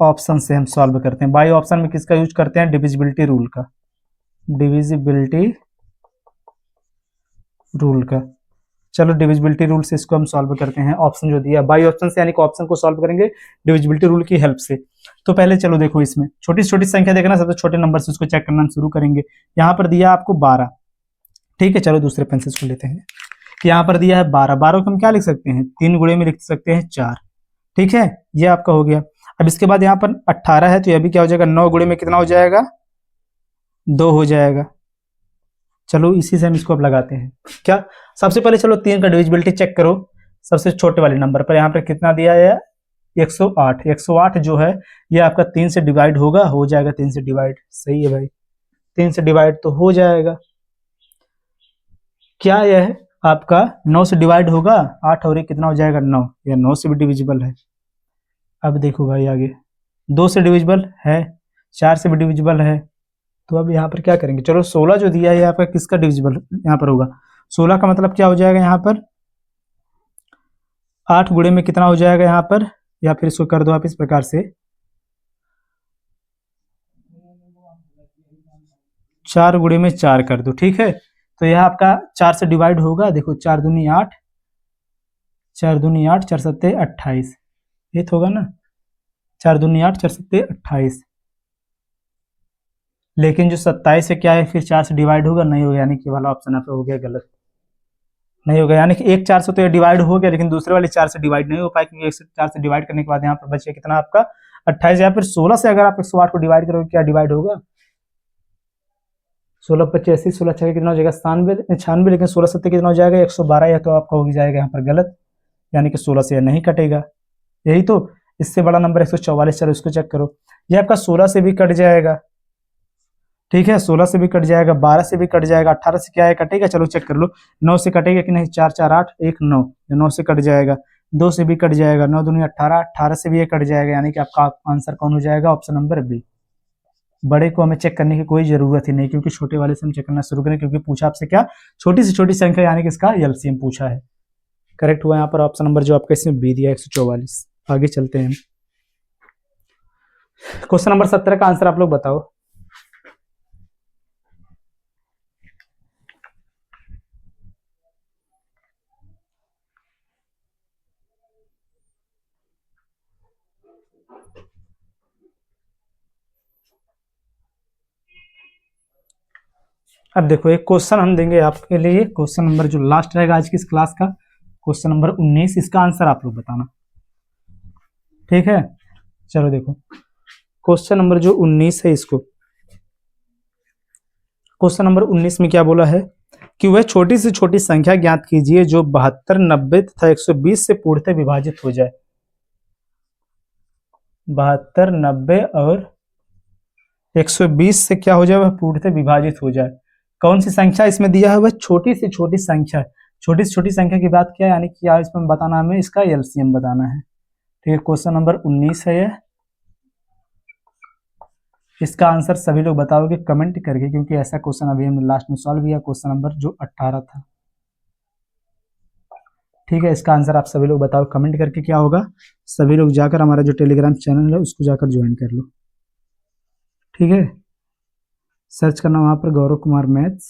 ऑप्शन से हम सॉल्व करते हैं। बाई ऑप्शन में किसका यूज करते हैं, डिविजिबिलिटी रूल का, डिविजिबिलिटी रूल का। चलो डिविजिबिलिटी रूल से इसको हम सॉल्व करते हैं, ऑप्शन जो दिया बाई ऑप्शन से, यानी कि ऑप्शन को सॉल्व करेंगे डिविजिबिलिटी रूल की हेल्प से। तो पहले चलो देखो इसमें छोटी छोटी संख्या देखना, सबसे छोटे नंबर से उसको चेक करना शुरू करेंगे। यहाँ पर दिया आपको 12, ठीक है, चलो दूसरे पेन से इसको लेते हैं। यहाँ पर दिया है 12, 12 को हम क्या लिख सकते हैं 3 गुणे में लिख सकते हैं 4। ठीक है, ये आपका हो गया। अब इसके बाद यहाँ पर 18 है, तो ये भी क्या हो जाएगा 9 गुणे में कितना हो जाएगा 2 हो जाएगा। चलो इसी से हम इसको अब लगाते हैं। क्या, सबसे पहले चलो 3 का डिविजिबिलिटी चेक करो। सबसे छोटे वाले नंबर पर यहाँ पर कितना दिया है 108, 108 जो है ये आपका 3 से डिवाइड होगा, हो जाएगा 3 से डिवाइड। सही है भाई, 3 से डिवाइड तो हो जाएगा। क्या यह आपका 9 से डिवाइड होगा, 8 और 1 कितना हो जाएगा 9, यह 9 से भी डिविजिबल है। अब देखो भाई आगे 2 से डिविजिबल है, 4 से भी डिविजिबल है, तो अब यहाँ पर क्या करेंगे, चलो 16 जो दिया है आपका किसका डिविजिबल यहाँ पर होगा, 16 का मतलब क्या हो जाएगा यहाँ पर 8 गुणे में कितना हो जाएगा यहाँ पर, या फिर इसको कर दो आप इस प्रकार से 4 गुणे में 4 कर दो। ठीक है, तो यह आपका 4 से डिवाइड होगा, देखो 4 दूनी 8, 4 दूनी 8, 4 सत्ते 28, ये तो होगा ना, 4 दूनी 8, 4 सत्ते 28। लेकिन जो 27 है क्या है फिर 4 से डिवाइड होगा, नहीं होगा, यानी कि वाला ऑप्शन आप हो गया गलत, नहीं होगा। यानी कि एक 4 से तो ये डिवाइड हो गया, लेकिन दूसरे वाले 4 से डिवाइड नहीं हो पाए, क्योंकि 1 से 4 से डिवाइड करने के बाद यहाँ पर बचे कितना आपका 28, या फिर 16 से अगर आप 108 को डिवाइड करोगे क्या डिवाइड होगा, 16 25 80, 16 छः कितना हो जाएगा 96, लेकिन 16 सत्ते कितना हो जाएगा 112, या तो आपका हो जाएगा यहाँ पर गलत, यानी कि 16 से यह नहीं कटेगा। यही तो, इससे बड़ा नंबर 144, चलो इसको चेक करो, ये आपका 16 से भी कट जाएगा। ठीक है, 16 से भी कट जाएगा, 12 से भी कट जाएगा, 18 से क्या है कटेगा, चलो चेक कर लो, 9 से कटेगा कि नहीं, 4 4 8 1 9, ये 9 से कट जाएगा, 2 से भी कट जाएगा, 9 दूनी 18, 18 से भी ये कट जाएगा, यानी कि आपका आंसर कौन हो जाएगा, ऑप्शन नंबर बी। बड़े को हमें चेक करने की कोई जरूरत ही नहीं, क्योंकि छोटे वाले से हम चेक करना शुरू करें, क्योंकि पूछा आपसे क्या, छोटी से छोटी संख्या यानी कि इसका एलसीएम पूछा है। करेक्ट हुआ यहाँ पर ऑप्शन नंबर जो आपका इसमें बी दिया 144। आगे चलते हैं, क्वेश्चन नंबर 17 का आंसर आप लोग बताओ। अब देखो एक क्वेश्चन हम देंगे आपके लिए, क्वेश्चन नंबर जो लास्ट रहेगा आज की इस क्लास का, क्वेश्चन नंबर 19, इसका आंसर आप लोग बताना, ठीक है। चलो देखो क्वेश्चन नंबर जो 19 है, इसको क्वेश्चन नंबर 19 में क्या बोला है कि वह छोटी से छोटी संख्या ज्ञात कीजिए जो 72, 90 तथा 120 से पूर्णतः विभाजित हो जाए। 72, 90 और 120 से क्या हो जाए, वह पूर्णतः विभाजित हो जाए। कौन सी संख्या इसमें दिया है, वह छोटी से छोटी संख्या। छोटी से छोटी संख्या की बात क्या है, यानी कि इसमें बताना हमें इसका एलसीएम बताना है, ठीक है। क्वेश्चन नंबर 19 है यह, इसका आंसर सभी लोग बताओगे कमेंट करके, क्योंकि ऐसा क्वेश्चन अभी हमने लास्ट में सॉल्व किया, क्वेश्चन नंबर जो 18 था, ठीक है। इसका आंसर आप सभी लोग बताओ कमेंट करके। क्या होगा, सभी लोग जाकर हमारा जो टेलीग्राम चैनल है उसको जाकर ज्वाइन कर लो, ठीक है। सर्च करना वहाँ पर Gaurav Kumar maths,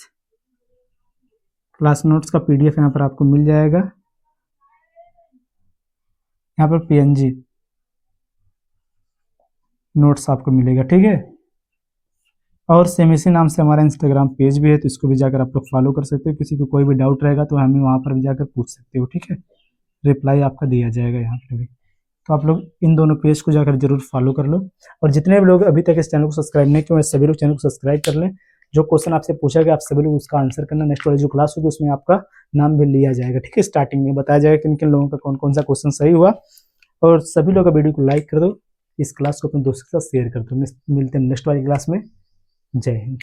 class notes का पीडीएफ यहाँ पर आपको मिल जाएगा, यहाँ पर पीएनजी नोट्स आपको मिलेगा, ठीक है। और सेम इसी नाम से हमारा इंस्टाग्राम पेज भी है, तो इसको भी जाकर आप लोग फॉलो कर सकते हो। किसी को कोई भी डाउट रहेगा तो हमें वहाँ पर भी जाकर पूछ सकते हो, ठीक है। रिप्लाई आपका दिया जाएगा यहाँ पर भी। तो आप लोग इन दोनों पेज को जाकर जरूर फॉलो कर लो, और जितने भी लोग अभी तक इस चैनल को सब्सक्राइब नहीं किए, सभी लोग चैनल को सब्सक्राइब कर लें। जो क्वेश्चन आपसे पूछा गया आप सभी लोग उसका आंसर करना, नेक्स्ट वाली जो क्लास होगी उसमें आपका नाम भी लिया जाएगा, ठीक है। स्टार्टिंग में बताया जाएगा किन किन लोगों का कौन कौन सा क्वेश्चन सही हुआ, और सभी लोग वीडियो को लाइक कर दो, इस क्लास को अपने दोस्तों के साथ शेयर कर दो। मिलते हैं नेक्स्ट वाली क्लास में। जय हिंद।